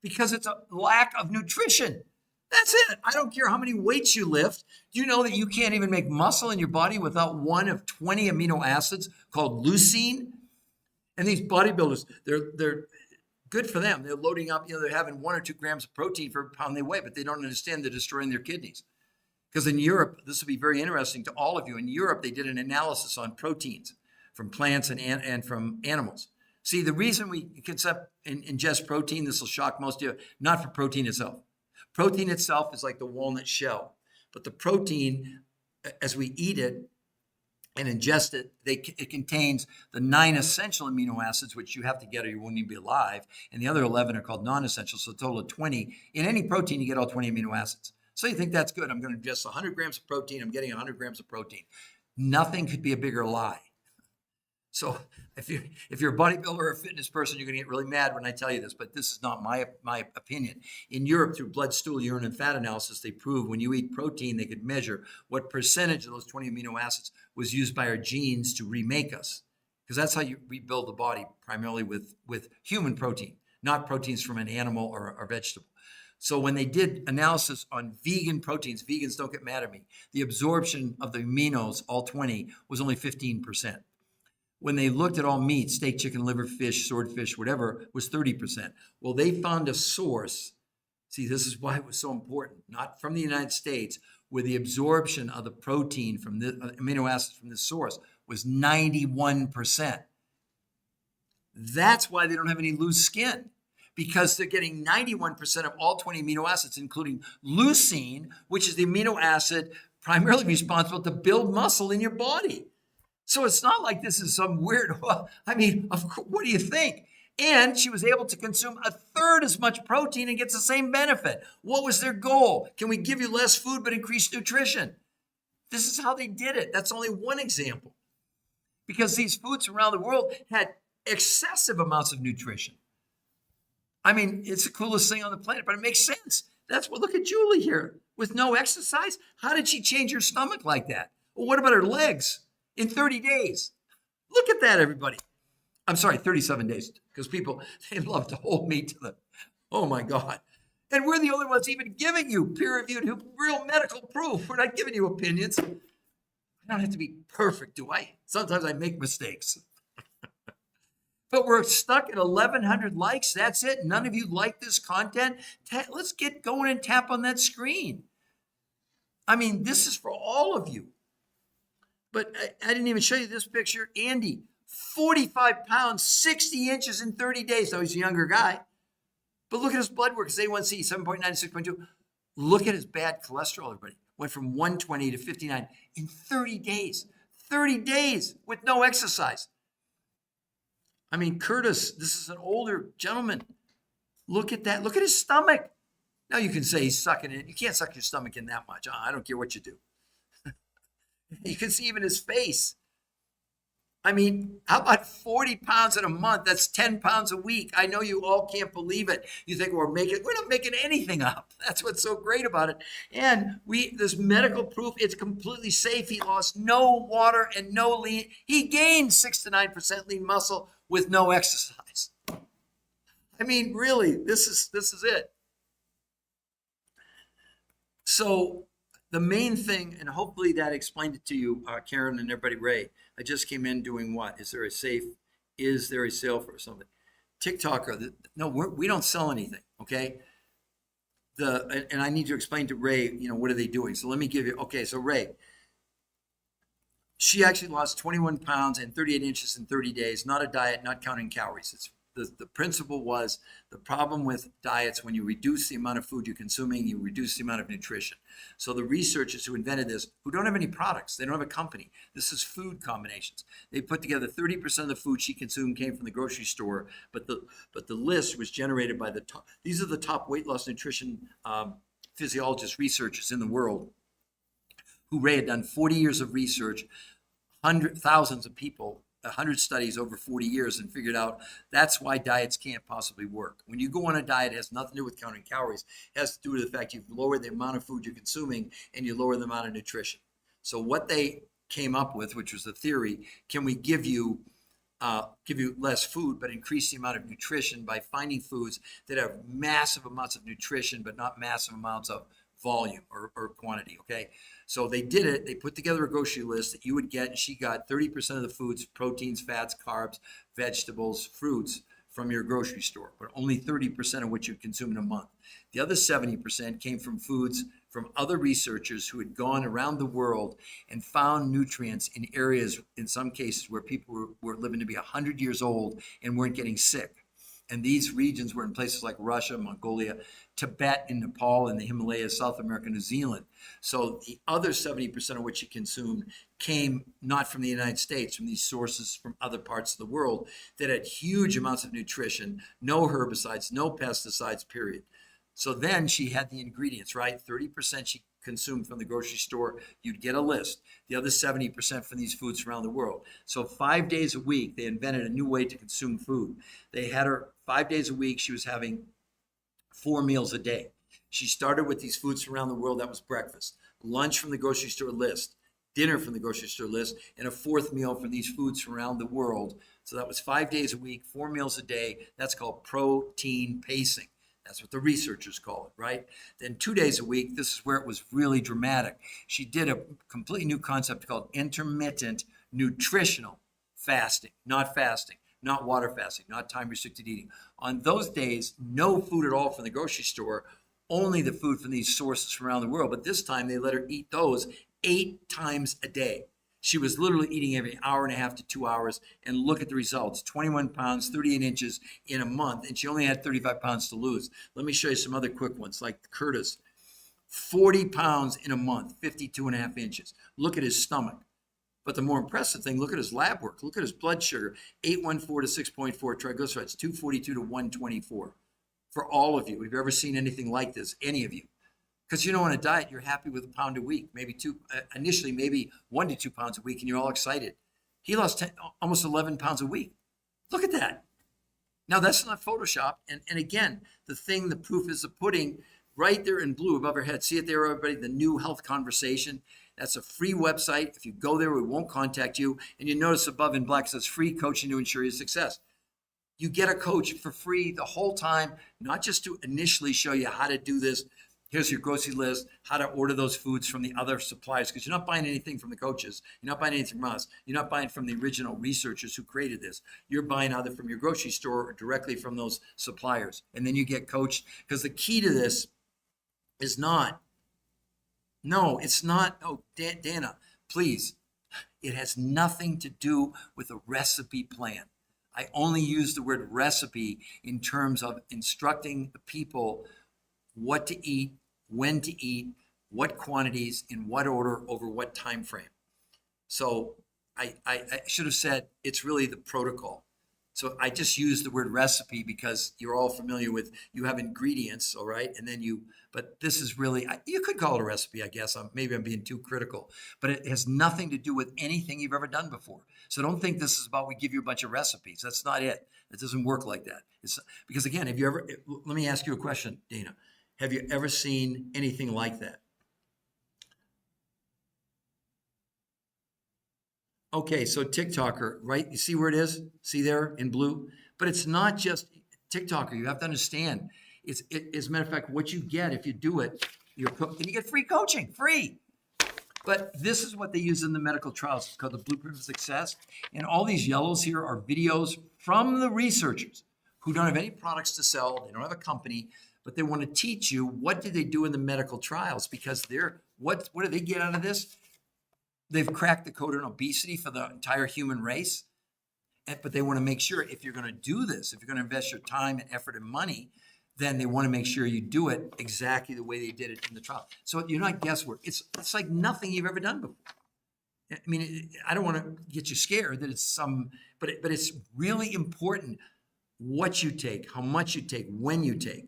Because it's a lack of nutrition. That's it. I don't care how many weights you lift. Do you know that you can't even make muscle in your body without one of 20 amino acids called leucine? And these bodybuilders, they're good for them. They're loading up, they're having 1 or 2 grams of protein for every pound they weigh, but they don't understand they're destroying their kidneys. Because in Europe, this will be very interesting to all of you. In Europe, they did an analysis on proteins from plants and from animals. See, the reason we ingest protein, this will shock most of you, not for protein itself. Protein itself is like the walnut shell, but the protein, as we eat it and ingest it, it contains the 9 essential amino acids, which you have to get or you won't even be alive, and the other 11 are called non-essential, so a total of 20. In any protein, you get all 20 amino acids. So you think that's good. I'm going to ingest 100 grams of protein. I'm getting 100 grams of protein. Nothing could be a bigger lie. So if you're a bodybuilder or a fitness person, you're going to get really mad when I tell you this, but this is not my opinion. In Europe, through blood, stool, urine, and fat analysis, they proved when you eat protein, they could measure what percentage of those 20 amino acids was used by our genes to remake us. Because that's how you rebuild the body, primarily with human protein, not proteins from an animal or vegetable. So when they did analysis on vegan proteins, vegans don't get mad at me, the absorption of the aminos, all 20, was only 15%. When they looked at all meat, steak, chicken, liver, fish, swordfish, whatever, was 30%. Well, they found a source. See, this is why it was so important, not from the United States, where the absorption of the protein from the amino acids from this source was 91%. That's why they don't have any loose skin, because they're getting 91% of all 20 amino acids, including leucine, which is the amino acid primarily responsible to build muscle in your body. So it's not like this is some weird, what do you think? And she was able to consume 1/3 as much protein and gets the same benefit. What was their goal? Can we give you less food but increase nutrition? This is how they did it. That's only one example. Because these foods around the world had excessive amounts of nutrition. I mean, it's the coolest thing on the planet, but it makes sense. Look at Julie here. With no exercise, how did she change her stomach like that? Well, what about her legs? In 30 days. Look at that, everybody. I'm sorry, 37 days, because people, they love to hold me to oh my God. And we're the only ones even giving you peer-reviewed, real medical proof. We're not giving you opinions. I don't have to be perfect, do I? Sometimes I make mistakes. But we're stuck at 1,100 likes. That's it. None of you like this content. Let's get going and tap on that screen. I mean, this is for all of you. But I didn't even show you this picture. Andy, 45 pounds, 60 inches in 30 days. Now, he's a younger guy. But look at his blood work. His A1C, 7.9 to 6.2. Look at his bad cholesterol, everybody. Went from 120 to 59 in 30 days. 30 days with no exercise. I mean, Curtis, this is an older gentleman. Look at that. Look at his stomach. Now you can say he's sucking it. You can't suck your stomach in that much. I don't care what you do. You can see even his face. I mean, how about 40 pounds in a month? That's 10 pounds a week. I know you all can't believe it. You think we're not making anything up. That's what's so great about it. And there's medical proof it's completely safe. He lost no water and no lean. He gained 6 to 9% lean muscle with no exercise. I mean, really, this is it. So the main thing, and hopefully that explained it to you, Karen and everybody, Ray. I just came in doing what? Is there a sale for something? TikToker, no, we don't sell anything, okay? And I need to explain to Ray, what are they doing? So let me give you, okay, so Ray, she actually lost 21 pounds and 38 inches in 30 days, not a diet, not counting calories. The principle was the problem with diets, when you reduce the amount of food you're consuming, you reduce the amount of nutrition. So the researchers who invented this, who don't have any products, they don't have a company, this is food combinations. They put together 30% of the food she consumed came from the grocery store, but the list was generated by the top. These are the top weight loss nutrition physiologists, researchers in the world, who Ray had done 40 years of research, thousands of people, 100 studies over 40 years, and figured out that's why diets can't possibly work. When you go on a diet, it has nothing to do with counting calories. It has to do with the fact you've lowered the amount of food you're consuming and you lower the amount of nutrition. So what they came up with, which was the theory, can we give you less food but increase the amount of nutrition by finding foods that have massive amounts of nutrition but not massive amounts of volume or quantity, okay? So they did it. They put together a grocery list that you would get, and she got 30% of the foods, proteins, fats, carbs, vegetables, fruits from your grocery store, but only 30% of what you'd consume in a month. The other 70% came from foods from other researchers who had gone around the world and found nutrients in areas, in some cases, where people were living to be 100 years old and weren't getting sick. And these regions were in places like Russia, Mongolia, Tibet, and Nepal, and the Himalayas, South America, New Zealand. So the other 70% of what you consumed came not from the United States, from these sources from other parts of the world that had huge amounts of nutrition, no herbicides, no pesticides, period. So then she had the ingredients, right? 30% she consumed from the grocery store. You'd get a list. The other 70% from these foods around the world. So 5 days a week, they invented a new way to consume food. They had her 5 days a week. She was having 4 meals a day. She started with these foods from around the world. That was breakfast, lunch from the grocery store list, dinner from the grocery store list, and a fourth meal from these foods from around the world. So that was 5 days a week, 4 meals a day. That's called protein pacing. That's what the researchers call it, right? Then 2 days a week, this is where it was really dramatic. She did a completely new concept called intermittent nutritional fasting, not water fasting, not time restricted eating. On those days, no food at all from the grocery store, only the food from these sources from around the world. But this time they let her eat those 8 times a day. She was literally eating every hour and a half to 2 hours, and look at the results. 21 pounds, 38 inches in a month, and she only had 35 pounds to lose. Let me show you some other quick ones, like Curtis. 40 pounds in a month, 52 and a half inches. Look at his stomach. But the more impressive thing, look at his lab work. Look at his blood sugar, 814 to 6.4, triglycerides, 242 to 124. For all of you, have you ever seen anything like this, any of you? Because on a diet, you're happy with a pound a week, maybe initially maybe 1 to 2 pounds a week, and you're all excited. He lost almost 11 pounds a week. Look at that. Now, that's not Photoshop. And again, the proof is the pudding right there in blue above her head. See it there, everybody, the New Health Conversation. That's a free website. If you go there, we won't contact you. And you notice above in black, it says free coaching to ensure your success. You get a coach for free the whole time, not just to initially show you how to do this. Here's your grocery list, how to order those foods from the other suppliers, because you're not buying anything from the coaches. You're not buying anything from us. You're not buying from the original researchers who created this. You're buying either from your grocery store or directly from those suppliers. And then you get coached, because the key to this is not, Dana, please. It has nothing to do with a recipe plan. I only use the word recipe in terms of instructing the people what to eat, when to eat, what quantities, in what order, over what time frame. So I should have said it's really the protocol. So I just use the word recipe because you're all familiar with, you have ingredients, all right? And then but this is really, you could call it a recipe, I guess. Maybe I'm being too critical, but it has nothing to do with anything you've ever done before. So don't think this is about, we give you a bunch of recipes. That's not it. It doesn't work like that. It's because, again, let me ask you a question, Dana. Have you ever seen anything like that? Okay, so TikToker, right? You see where it is? See there in blue? But it's not just TikToker. You have to understand. As a matter of fact, what you get if you do it, and you get free coaching, free. But this is what they use in the medical trials. It's called the Blueprint of Success. And all these yellows here are videos from the researchers who don't have any products to sell. They don't have a company, but they want to teach you what did they do in the medical trials, because what do they get out of this? They've cracked the code on obesity for the entire human race. But they want to make sure if you're going to do this, if you're going to invest your time and effort and money, then they want to make sure you do it exactly the way they did it in the trial. So you're not guesswork. It's like nothing you've ever done before. I mean, I don't want to get you scared that it's but it's really important what you take, how much you take, when you take.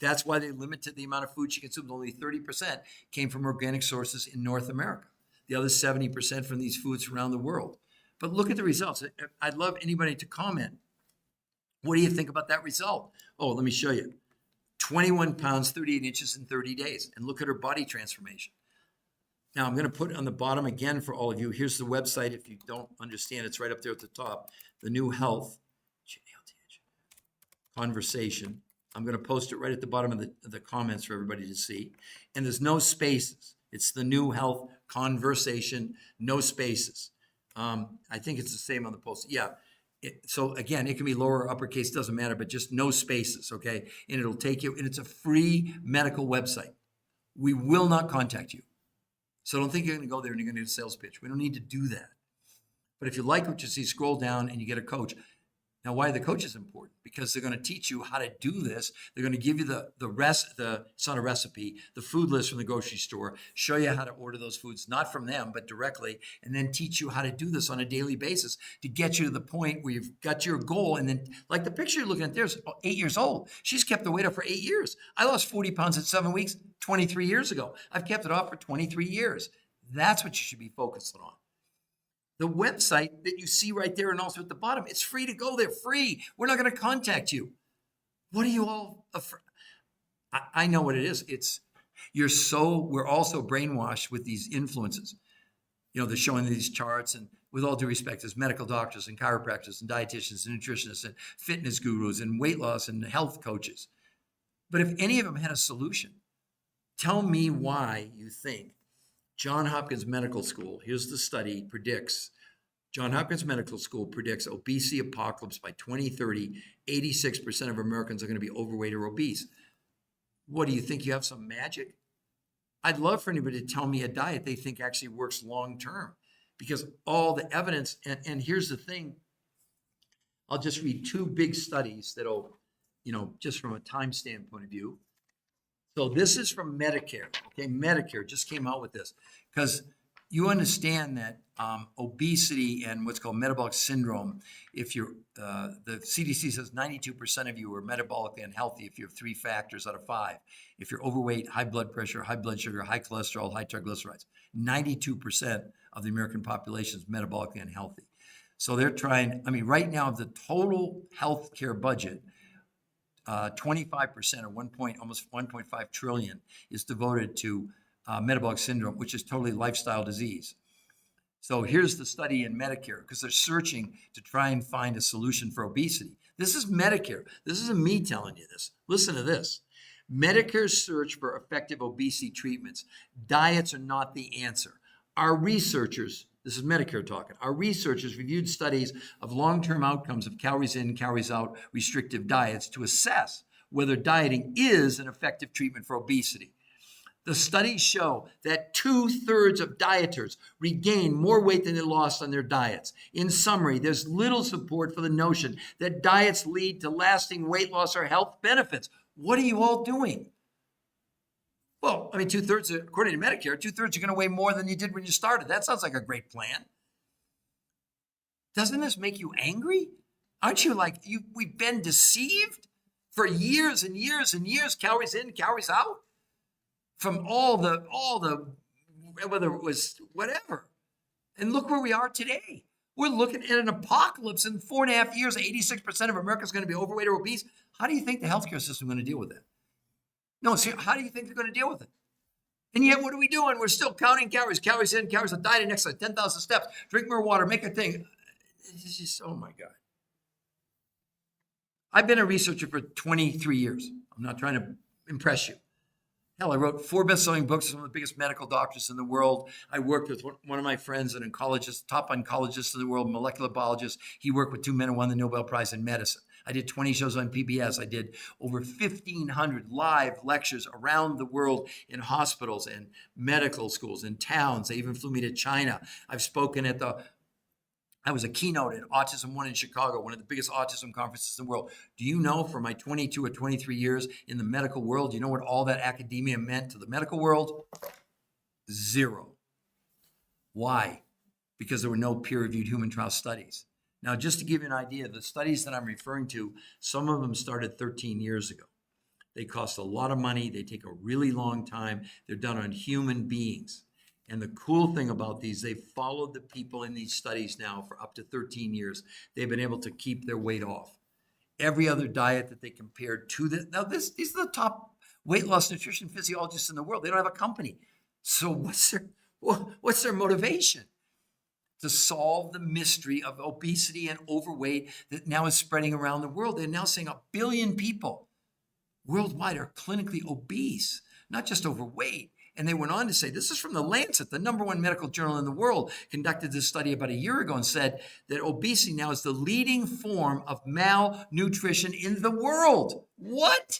That's why they limited the amount of food she consumed. Only 30% came from organic sources in North America. The other 70% from these foods around the world. But look at the results. I'd love anybody to comment. What do you think about that result? Oh, let me show you. 21 pounds, 38 inches in 30 days. And look at her body transformation. Now, I'm going to put on the bottom again for all of you. Here's the website. If you don't understand, it's right up there at the top. The New Health Conversation. I'm going to post it right at the bottom of the comments for everybody to see. And there's no spaces. It's the New Health Conversation, no spaces. I think it's the same on the post. Yeah. So again, it can be lower or uppercase, doesn't matter, but just no spaces, okay? And it'll take you, and it's a free medical website. We will not contact you. So don't think you're going to go there and you're going to do a sales pitch. We don't need to do that. But if you like what you see, scroll down and you get a coach. Now, why are the coaches important? Because they're going to teach you how to do this. They're going to give you it's not a recipe, the food list from the grocery store, show you how to order those foods, not from them, but directly, and then teach you how to do this on a daily basis to get you to the point where you've got your goal. And then, like the picture you're looking at, there's 8 years old. She's kept the weight up for 8 years. I lost 40 pounds at 7 weeks 23 years ago. I've kept it off for 23 years. That's what you should be focusing on. The website that you see right there and also at the bottom, it's free to go there, free. We're not going to contact you. What are you all afraid? I know what it is. We're also brainwashed with these influences. You know, they're showing these charts, and with all due respect, there's medical doctors and chiropractors and dietitians and nutritionists and fitness gurus and weight loss and health coaches. But if any of them had a solution, tell me why you think Johns Hopkins Medical School, here's the study, Johns Hopkins Medical School predicts obesity apocalypse by 2030. 86% of Americans are going to be overweight or obese. What do you think? You have some magic? I'd love for anybody to tell me a diet they think actually works long-term, because all the evidence, and here's the thing, I'll just read 2 big studies that'll, just from a time standpoint of view. So this is from Medicare. Okay, Medicare just came out with this because you understand that obesity and what's called metabolic syndrome, if you're, the CDC says 92% of you are metabolically unhealthy if you have 3 factors out of 5. If you're overweight, high blood pressure, high blood sugar, high cholesterol, high triglycerides, 92% of the American population is metabolically unhealthy. So they're trying, right now the total healthcare budget, 25% or almost 1.5 trillion is devoted to metabolic syndrome, which is totally lifestyle disease. So here's the study in Medicare, because they're searching to try and find a solution for obesity. This is Medicare. This isn't me telling you this. Listen to this. Medicare's search for effective obesity treatments. Diets are not the answer. Our researchers, this is Medicare talking, our researchers reviewed studies of long-term outcomes of calories in, calories out restrictive diets to assess whether dieting is an effective treatment for obesity. The studies show that 2/3 of dieters regain more weight than they lost on their diets. In summary, there's little support for the notion that diets lead to lasting weight loss or health benefits. What are you all doing? Well, 2/3, according to Medicare, 2/3 are going to weigh more than you did when you started. That sounds like a great plan. Doesn't this make you angry? Aren't you like, we've been deceived for years and years and years, calories in, calories out, from all the, whether it was whatever. And look where we are today. We're looking at an apocalypse in 4.5 years. 86% of America is going to be overweight or obese. How do you think the healthcare system is going to deal with that? No, seriously, how do you think they're going to deal with it? And yet, what are we doing? We're still counting calories, calories in, calories out, diet and exercise, 10,000 steps, drink more water, make a thing. It's just, oh my God. I've been a researcher for 23 years. I'm not trying to impress you. Hell, I wrote 4 best-selling books with some of the biggest medical doctors in the world. I worked with one of my friends, an oncologist, top oncologist in the world, molecular biologist. He worked with 2 men who won the Nobel Prize in medicine. I did 20 shows on PBS. I did over 1,500 live lectures around the world in hospitals and medical schools and towns. They even flew me to China. I've spoken at I was a keynote at Autism One in Chicago, one of the biggest autism conferences in the world. Do you know, for my 22 or 23 years in the medical world, you know what all that academia meant to the medical world? 0. Why? Because there were no peer-reviewed human trial studies. Now, just to give you an idea, the studies that I'm referring to, some of them started 13 years ago. They cost a lot of money. They take a really long time. They're done on human beings. And the cool thing about these, they've followed the people in these studies now for up to 13 years. They've been able to keep their weight off. Every other diet that they compared to these are the top weight loss nutrition physiologists in the world. They don't have a company. So what's their motivation? To solve the mystery of obesity and overweight that now is spreading around the world. They're now saying 1 billion people worldwide are clinically obese, not just overweight. And they went on to say, this is from the Lancet, the #1 medical journal in the world, conducted this study about a year ago and said that obesity now is the leading form of malnutrition in the world. What?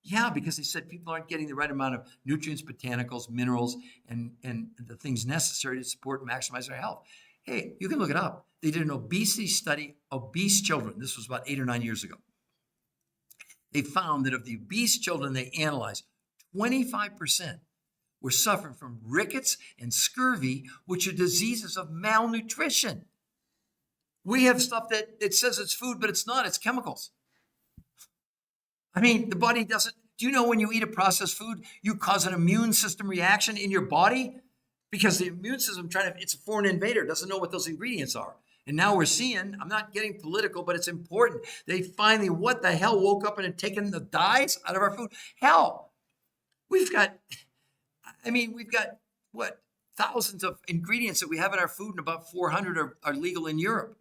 Yeah, because they said people aren't getting the right amount of nutrients, botanicals, minerals, and the things necessary to support and maximize their health. Hey, you can look it up. They did an obesity study, obese children. This was about 8 or 9 years ago. They found that of the obese children they analyzed, 25% were suffering from rickets and scurvy, which are diseases of malnutrition. We have stuff that it says it's food, but it's not. It's chemicals. I mean, the body doesn't. Do you know when you eat a processed food, you cause an immune system reaction in your body? Because the immune system it's a foreign invader, doesn't know what those ingredients are. And now we're seeing, I'm not getting political, but it's important. They finally, what the hell, woke up and had taken the dyes out of our food. Hell, we've got what, thousands of ingredients that we have in our food, and about 400 are legal in Europe.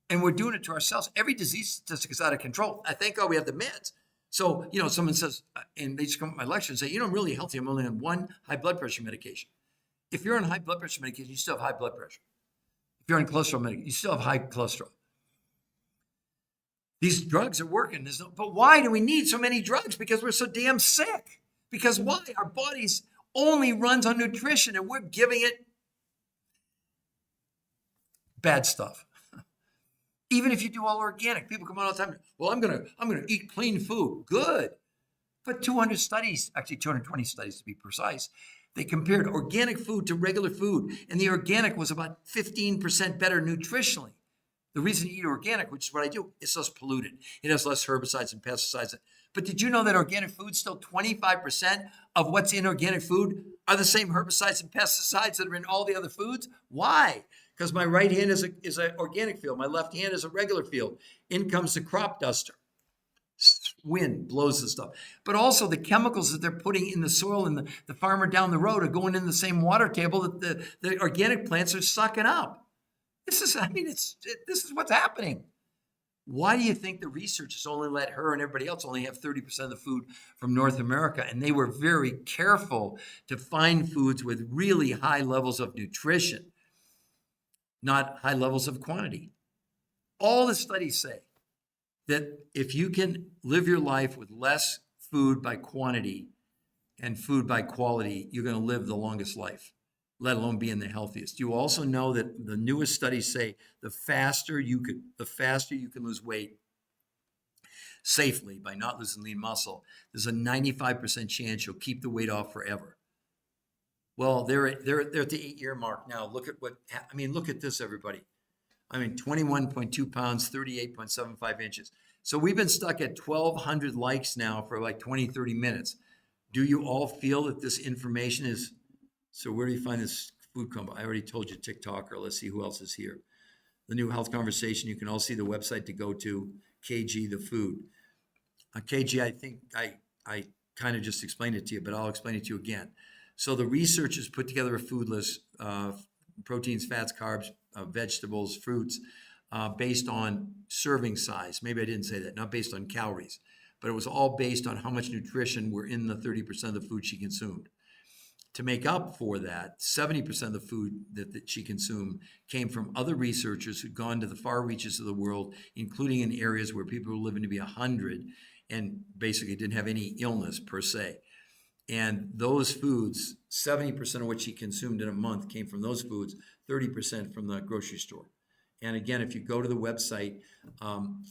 And we're doing it to ourselves. Every disease statistic is out of control. I thank God we have the meds. So, someone says, and they just come to my lecture and say, I'm really healthy. I'm only on 1 high blood pressure medication. If you're on high blood pressure medication, you still have high blood pressure. If you're on cholesterol medication, you still have high cholesterol. These drugs are working. But why do we need so many drugs? Because we're so damn sick. Because why? Our bodies only runs on nutrition, and we're giving it bad stuff. Even if you do all organic, people come on all the time. Well, I'm gonna eat clean food. Good. But 200 studies, actually 220 studies to be precise, they compared organic food to regular food, and the organic was about 15% better nutritionally. The reason you eat organic, which is what I do, it's less polluted. It has less herbicides and pesticides. But did you know that organic food, still 25% of what's in organic food are the same herbicides and pesticides that are in all the other foods? Why? Because my right hand is an organic field. My left hand is a regular field. In comes the crop duster. Wind blows the stuff. But also the chemicals that they're putting in the soil, and the farmer down the road are going in the same water table that the organic plants are sucking up. This is what's happening. Why do you think the researchers only let her and everybody else only have 30% of the food from North America? And they were very careful to find foods with really high levels of nutrition, not high levels of quantity. All the studies say that if you can live your life with less food by quantity and food by quality, you're going to live the longest life, let alone being the healthiest. You also know that the newest studies say the faster you can lose weight safely by not losing lean muscle, there's a 95% chance you'll keep the weight off forever. Well, they're at the 8-year mark now. Look at this, everybody. I mean, 21.2 pounds, 38.75 inches. So we've been stuck at 1,200 likes now for like 20, 30 minutes. Do you all feel that this information is, so where do you find this food combo? I already told you TikToker. Let's see who else is here. The New Health Conversation. You can all see the website to go to, KG the food. KG, I think I kind of just explained it to you, but I'll explain it to you again. So the researchers put together a food list, proteins, fats, carbs, vegetables, fruits, based on serving size. Maybe I didn't say that, not based on calories, but it was all based on how much nutrition were in the 30% of the food she consumed. To make up for that, 70% of the food that she consumed came from other researchers who'd gone to the far reaches of the world, including in areas where people were living to be 100 and basically didn't have any illness per se. And those foods, 70% of what she consumed in a month came from those foods, 30% from the grocery store. And again, if you go to the website,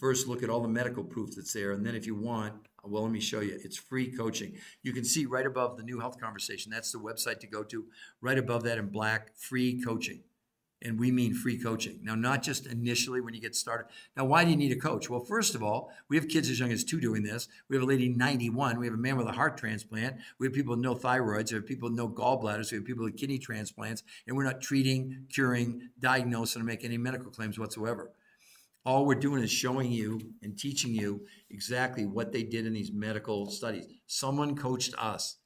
first look at all the medical proof that's there. And then if you want, well, let me show you. It's free coaching. You can see right above the New Health Conversation. That's the website to go to. Right above that in black, free coaching. And we mean free coaching. Now, not just initially when you get started. Now, why do you need a coach? Well, first of all, we have kids as young as 2 doing this. We have a lady 91. We have a man with a heart transplant. We have people with no thyroids. We have people with no gallbladders. We have people with kidney transplants. And we're not treating, curing, diagnosing, or making any medical claims whatsoever. All we're doing is showing you and teaching you exactly what they did in these medical studies. Someone coached us.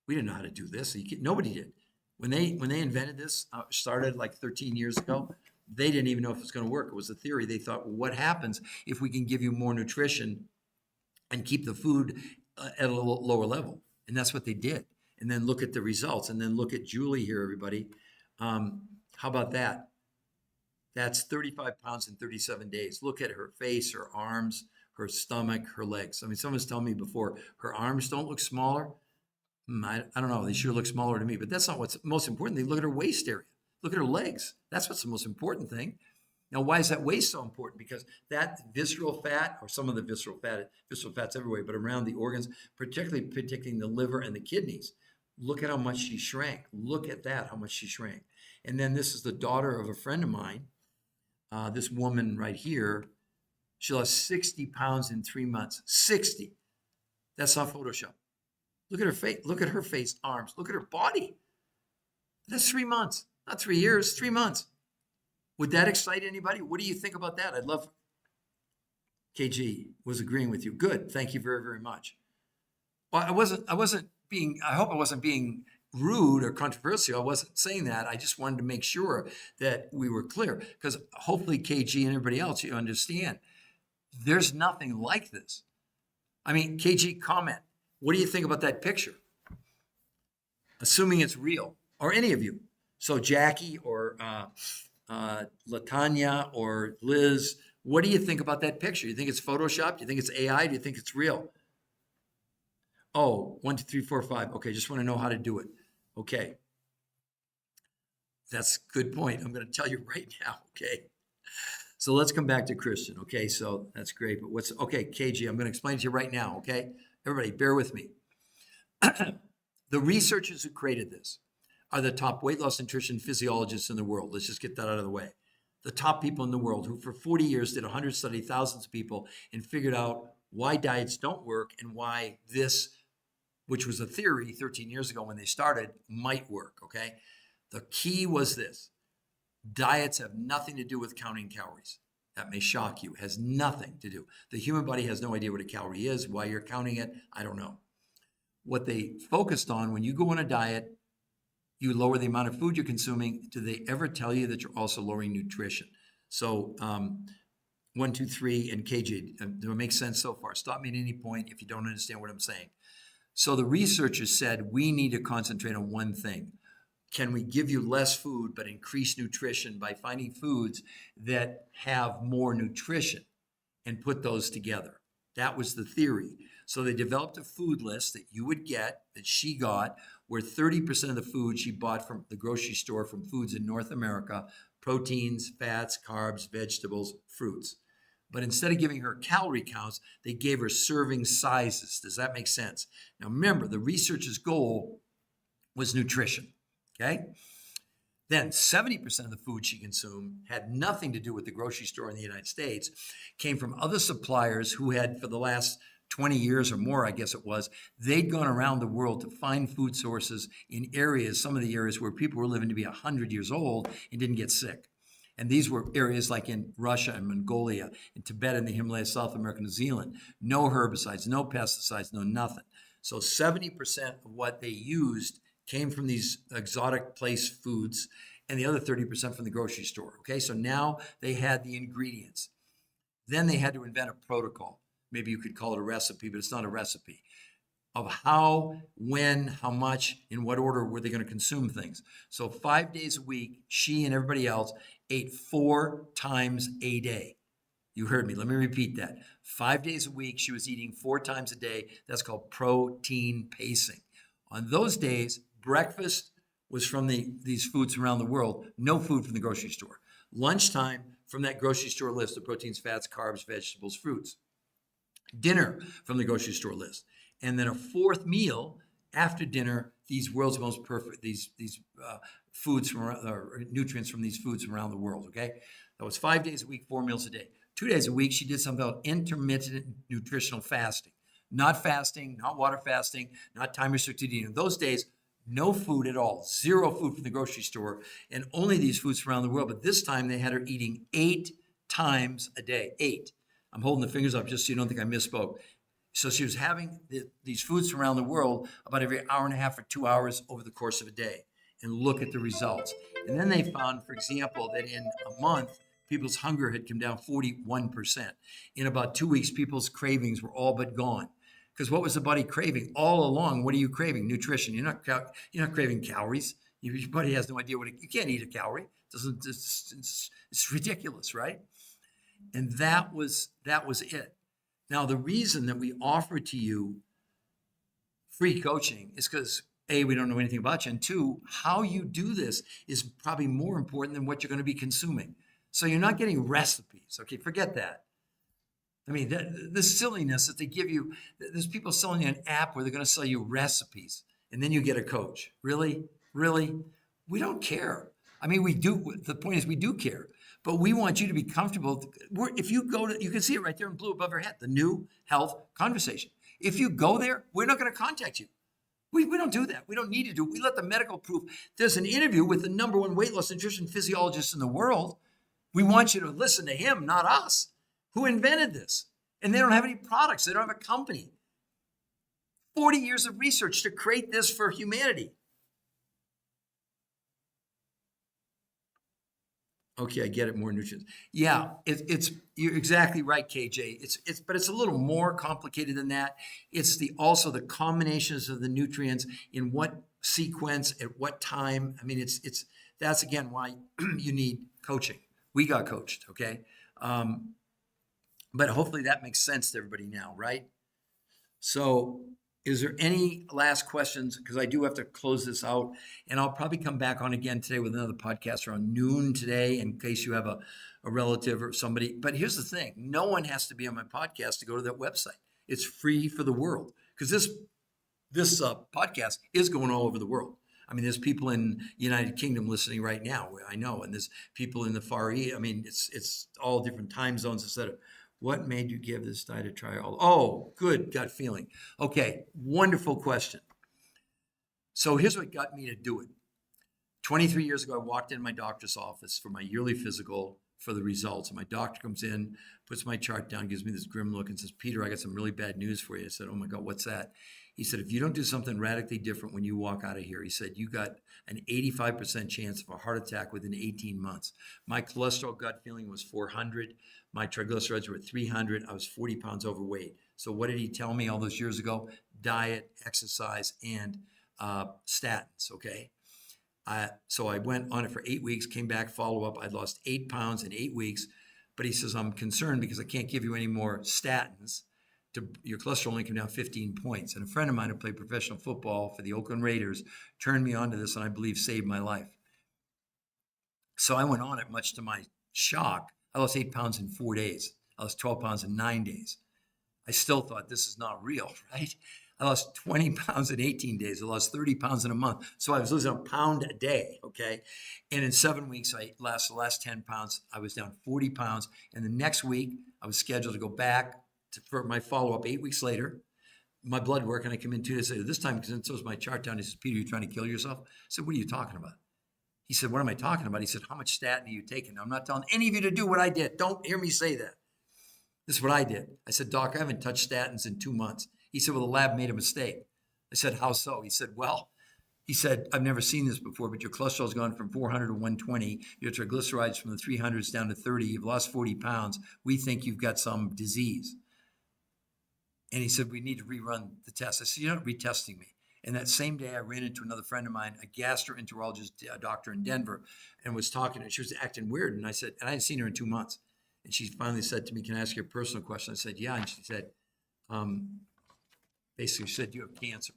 We didn't know how to do this. Nobody did. When they invented this, started like 13 years ago, they didn't even know if it was going to work. It was a theory. They thought, well, what happens if we can give you more nutrition and keep the food at a lower level? And that's what they did. And then look at the results. And then look at Julie here, everybody. How about that? That's 35 pounds in 37 days. Look at her face, her arms, her stomach, her legs. I mean, someone's telling me before, her arms don't look smaller. I don't know. They sure look smaller to me, but that's not what's most important. They look at her waist area. Look at her legs. That's what's the most important thing. Now, why is that waist so important? Because that visceral fat, or some of the visceral fat's everywhere, but around the organs, particularly protecting the liver and the kidneys. Look at how much she shrank. Look at that, how much she shrank. And then this is the daughter of a friend of mine. This woman right here, she lost 60 pounds in 3 months. 60. That's not Photoshop. Look at her face. Look at her face, arms. Look at her body. That's 3 months, not 3 years, 3 months. Would that excite anybody? What do you think about that? I'd love. KG was agreeing with you. Good. Thank you very, very much. Well, I wasn't being, I hope I wasn't being rude or controversial. I wasn't saying that. I just wanted to make sure that we were clear, because hopefully KG and everybody else, you understand, there's nothing like this. I mean, KG, comment. What do you think about that picture? Assuming it's real, or any of you. So Jackie or Latanya or Liz, what do you think about that picture? You think it's Photoshopped? Do you think it's AI? Do you think it's real? Oh, 1, 2, 3, 4, 5. Okay, just want to know how to do it. Okay. That's a good point. I'm going to tell you right now, okay? So let's come back to Christian, okay? So that's great, but okay, KG, I'm going to explain it to you right now, okay? Everybody, bear with me. The researchers who created this are the top weight loss nutrition physiologists in the world. Let's just get that out of the way. The top people in the world who for 40 years did 100 studies, thousands of people, and figured out why diets don't work and why this, which was a theory 13 years ago when they started, might work, okay? The key was this. Diets have nothing to do with counting calories. That may shock you. It has nothing to do. The human body has no idea what a calorie is. Why you're counting it, I don't know. What they focused on, when you go on a diet, you lower the amount of food you're consuming. Do they ever tell you that you're also lowering nutrition? So 1, 2, 3, and KG, do it make sense so far? Stop me at any point if you don't understand what I'm saying. So the researchers said, we need to concentrate on one thing. Can we give you less food but increase nutrition by finding foods that have more nutrition and put those together? That was the theory. So they developed a food list that you would get, that she got, where 30% of the food she bought from the grocery store from foods in North America, proteins, fats, carbs, vegetables, fruits. But instead of giving her calorie counts, they gave her serving sizes. Does that make sense? Now remember, the researchers' goal was nutrition. Okay? Then 70% of the food she consumed had nothing to do with the grocery store in the United States, came from other suppliers who had, for the last 20 years or more, I guess it was, they'd gone around the world to find food sources in areas, some of the areas where people were living to be 100 years old and didn't get sick. And these were areas like in Russia and Mongolia, in Tibet and the Himalayas, South America, New Zealand. No herbicides, no pesticides, no nothing. So 70% of what they used came from these exotic place foods, and the other 30% from the grocery store. Okay, so now they had the ingredients. Then they had to invent a protocol. Maybe you could call it a recipe, but it's not a recipe, of how, when, how much, in what order were they going to consume things. So 5 days a week, she and everybody else ate 4 times a day. You heard me. Let me repeat that. 5 days a week, she was eating 4 times a day. That's called protein pacing. On those days, breakfast was from these foods around the world, no food from the grocery store. Lunchtime, from that grocery store list of proteins, fats, carbs, vegetables, fruits. Dinner from the grocery store list. And then a fourth meal after dinner, these world's most perfect, these foods from, or nutrients from these foods from around the world, okay? That was 5 days a week, 4 meals a day. 2 days a week, she did something called intermittent nutritional fasting. Not fasting, not water fasting, not time restricted eating. In those days, no food at all, 0 food from the grocery store, and only these foods from around the world. But this time they had her eating 8 times a day, 8. I'm holding the fingers up just so you don't think I misspoke. So she was having these foods from around the world about every hour and a half or 2 hours over the course of a day, and look at the results. And then they found, for example, that in a month, people's hunger had come down 41%. In about 2 weeks, people's cravings were all but gone. Because what was the body craving? All along, what are you craving? Nutrition. You're not craving calories. Your body has no idea you can't eat a calorie. It's ridiculous, right? And that was it. Now, the reason that we offer to you free coaching is because A, we don't know anything about you, and 2, how you do this is probably more important than what you're going to be consuming. So you're not getting recipes. Okay, forget that. I mean, the silliness that they give you, there's people selling you an app where they're going to sell you recipes, and then you get a coach. Really? Really? We don't care. I mean, we do. The point is we do care, but we want you to be comfortable. If you go to, you can see it right there in blue above your head, the new health conversation. If you go there, we're not going to contact you. We don't do that. We don't need to do it. We let the medical proof. There's an interview with the #1 weight loss nutrition physiologist in the world. We want you to listen to him, not us. Who invented this? And they don't have any products. They don't have a company. 40 years of research to create this for humanity. Okay, I get it. More nutrients. Yeah, it's you're exactly right, KJ. But it's a little more complicated than that. It's also the combinations of the nutrients in what sequence at what time. I mean, that's again why you need coaching. We got coached, okay? But hopefully that makes sense to everybody now, right? So is there any last questions? Because I do have to close this out, and I'll probably come back on again today with another podcast around noon today in case you have a relative or somebody. But here's the thing. No one has to be on my podcast to go to that website. It's free for the world because this podcast is going all over the world. I mean, there's people in United Kingdom listening right now, I know, and there's people in the Far East. I mean, it's all different time zones, etc. What made you give this diet a try? Oh, good gut feeling. Okay, wonderful question. So here's what got me to do it. 23 years ago, I walked in my doctor's office for my yearly physical for the results. And my doctor comes in, puts my chart down, gives me this grim look and says, Peter, I got some really bad news for you. I said, oh my God, what's that? He said, if you don't do something radically different when you walk out of here, he said, you got an 85% chance of a heart attack within 18 months. My cholesterol gut feeling was 400. My triglycerides were at 300. I was 40 pounds overweight. So what did he tell me all those years ago? Diet, exercise, and statins, okay? So I went on it for 8 weeks, came back, follow up. I'd lost 8 pounds in 8 weeks. But he says, I'm concerned because I can't give you any more statins. Your cholesterol only came down 15 points. And a friend of mine who played professional football for the Oakland Raiders turned me on to this and I believe saved my life. So I went on it, much to my shock. I lost 8 pounds in 4 days. I lost 12 pounds in 9 days. I still thought this is not real, right? I lost 20 pounds in 18 days. I lost 30 pounds in a month. So I was losing a pound a day, okay? And in 7 weeks, the last 10 pounds, I was down 40 pounds. And the next week, I was scheduled to go back for my follow-up 8 weeks later, my blood work, and I come in 2 days later. This time, because so was my chart down, he says, Peter, you're trying to kill yourself? I said, what are you talking about? He said, what am I talking about? He said, how much statin are you taking? Now, I'm not telling any of you to do what I did. Don't hear me say that. This is what I did. I said, Doc, I haven't touched statins in 2 months. He said, well, the lab made a mistake. I said, how so? He said, well, I've never seen this before, but your cholesterol's gone from 400 to 120. Your triglycerides from the 300s down to 30. You've lost 40 pounds. We think you've got some disease. And he said, we need to rerun the test. I said, you're not retesting me. And that same day, I ran into another friend of mine, a gastroenterologist doctor in Denver, and was talking to her. She was acting weird. And I said, and I hadn't seen her in 2 months. And she finally said to me, can I ask you a personal question? I said, yeah. And she said, basically, she said, do you have cancer?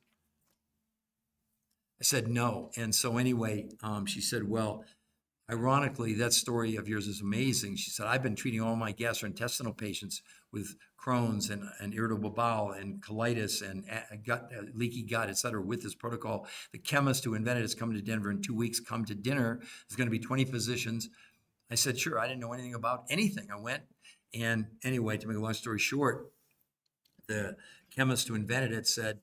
I said, no. And so anyway, she said, well, ironically, that story of yours is amazing. She said, I've been treating all my gastrointestinal patients with Crohn's and irritable bowel and colitis and gut, leaky gut, et cetera, with this protocol. The chemist who invented it is coming to Denver in 2 weeks. Come to dinner. There's going to be 20 physicians. I said, sure. I didn't know anything about anything. I went. And anyway, to make a long story short, the chemist who invented it said,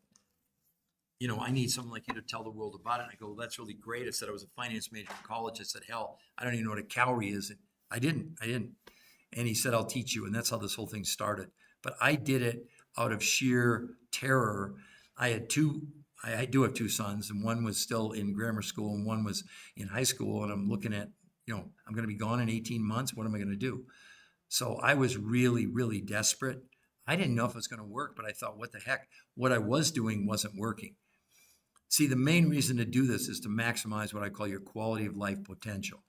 you know, I need someone like you to tell the world about it. And I go, well, that's really great. I said, I was a finance major in college. I said, hell, I don't even know what a calorie is. And I didn't. And he said, I'll teach you. And that's how this whole thing started. But I did it out of sheer terror. I do have 2 sons, and one was still in grammar school and one was in high school. And I'm looking at, you know, I'm going to be gone in 18 months. What am I going to do? So I was really, really desperate. I didn't know if it was going to work, but I thought, what the heck? What I was doing wasn't working. See, the main reason to do this is to maximize what I call your quality of life potential.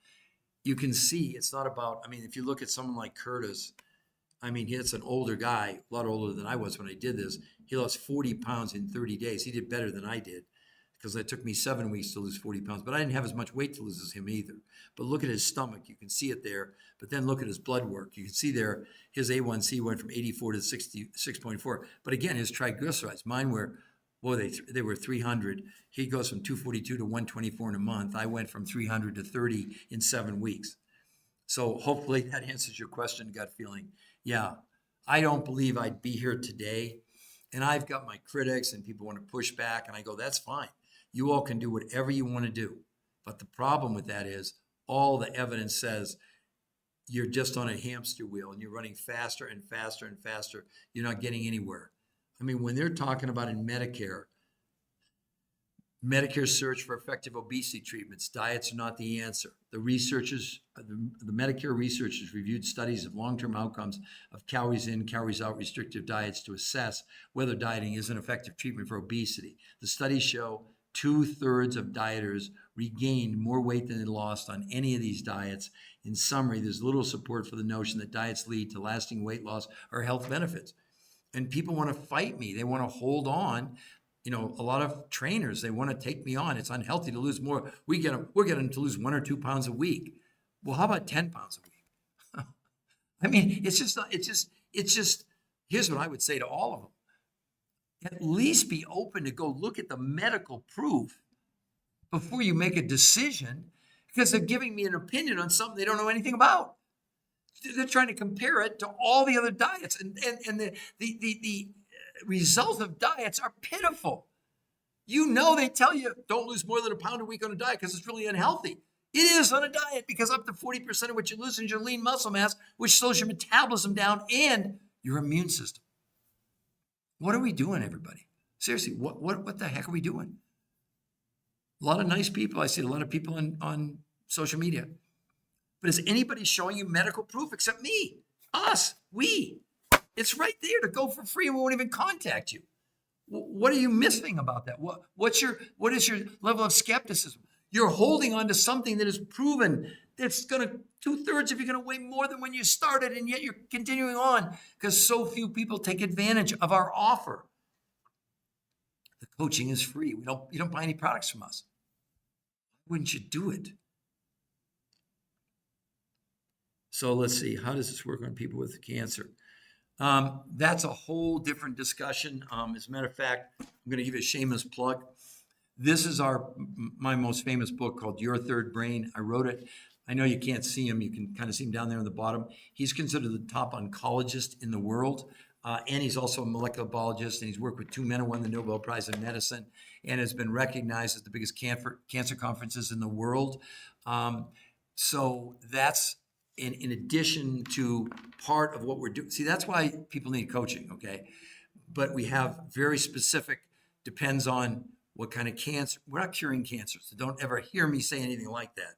You can see it's not about, I mean, if you look at someone like Curtis, I mean, he's an older guy, a lot older than I was when I did this. He lost 40 pounds in 30 days. He did better than I did because it took me 7 weeks to lose 40 pounds, but I didn't have as much weight to lose as him either. But look at his stomach. You can see it there, but then look at his blood work. You can see there his A1C went from 84 to 66.4. But again, his triglycerides, mine were, boy, they were 300. He goes from 242 to 124 in a month. I went from 300 to 30 in 7 weeks. So hopefully that answers your question, gut feeling. Yeah, I don't believe I'd be here today. And I've got my critics and people want to push back. And I go, that's fine. You all can do whatever you want to do. But the problem with that is all the evidence says you're just on a hamster wheel and you're running faster and faster and faster. You're not getting anywhere. I mean, when they're talking about in Medicare search for effective obesity treatments, diets are not the answer. The Medicare researchers reviewed studies of long-term outcomes of calories in, calories out restrictive diets to assess whether dieting is an effective treatment for obesity. The studies show 2/3 of dieters regained more weight than they lost on any of these diets. In summary, there's little support for the notion that diets lead to lasting weight loss or health benefits. And people want to fight me. They want to hold on. You know, a lot of trainers, they want to take me on. It's unhealthy to lose more. We're getting them to lose 1 or 2 pounds a week. Well, how about 10 pounds a week? I mean, it's just, here's what I would say to all of them. At least be open to go look at the medical proof before you make a decision, because they're giving me an opinion on something they don't know anything about. They're trying to compare it to all the other diets, and the results of diets are pitiful. You know, they tell you don't lose more than 1 pound a week on a diet because it's really unhealthy. It is on a diet because up to 40% of what you lose is your lean muscle mass, which slows your metabolism down and your immune system. What are we doing, everybody? Seriously, what the heck are we doing? A lot of nice people. I see a lot of people on social media. But is anybody showing you medical proof except me? Us, we. It's right there to go for free and we won't even contact you. What are you missing about that? What is your level of skepticism? You're holding on to something that is proven that's going to, 2/3 of you are going to weigh more than when you started, and yet you're continuing on because so few people take advantage of our offer. The coaching is free. You don't buy any products from us. Why wouldn't you do it? So let's see, how does this work on people with cancer? That's a whole different discussion. As a matter of fact, I'm going to give you a shameless plug. This is my most famous book called Your Third Brain. I wrote it. I know you can't see him. You can kind of see him down there on the bottom. He's considered the top oncologist in the world. And he's also a molecular biologist, and he's worked with two men who won the Nobel Prize in Medicine and has been recognized as the biggest cancer conferences in the world. So that's in addition to part of what we're doing. See, that's why people need coaching, okay? But we have very specific, depends on what kind of cancer. We're not curing cancer, so don't ever hear me say anything like that.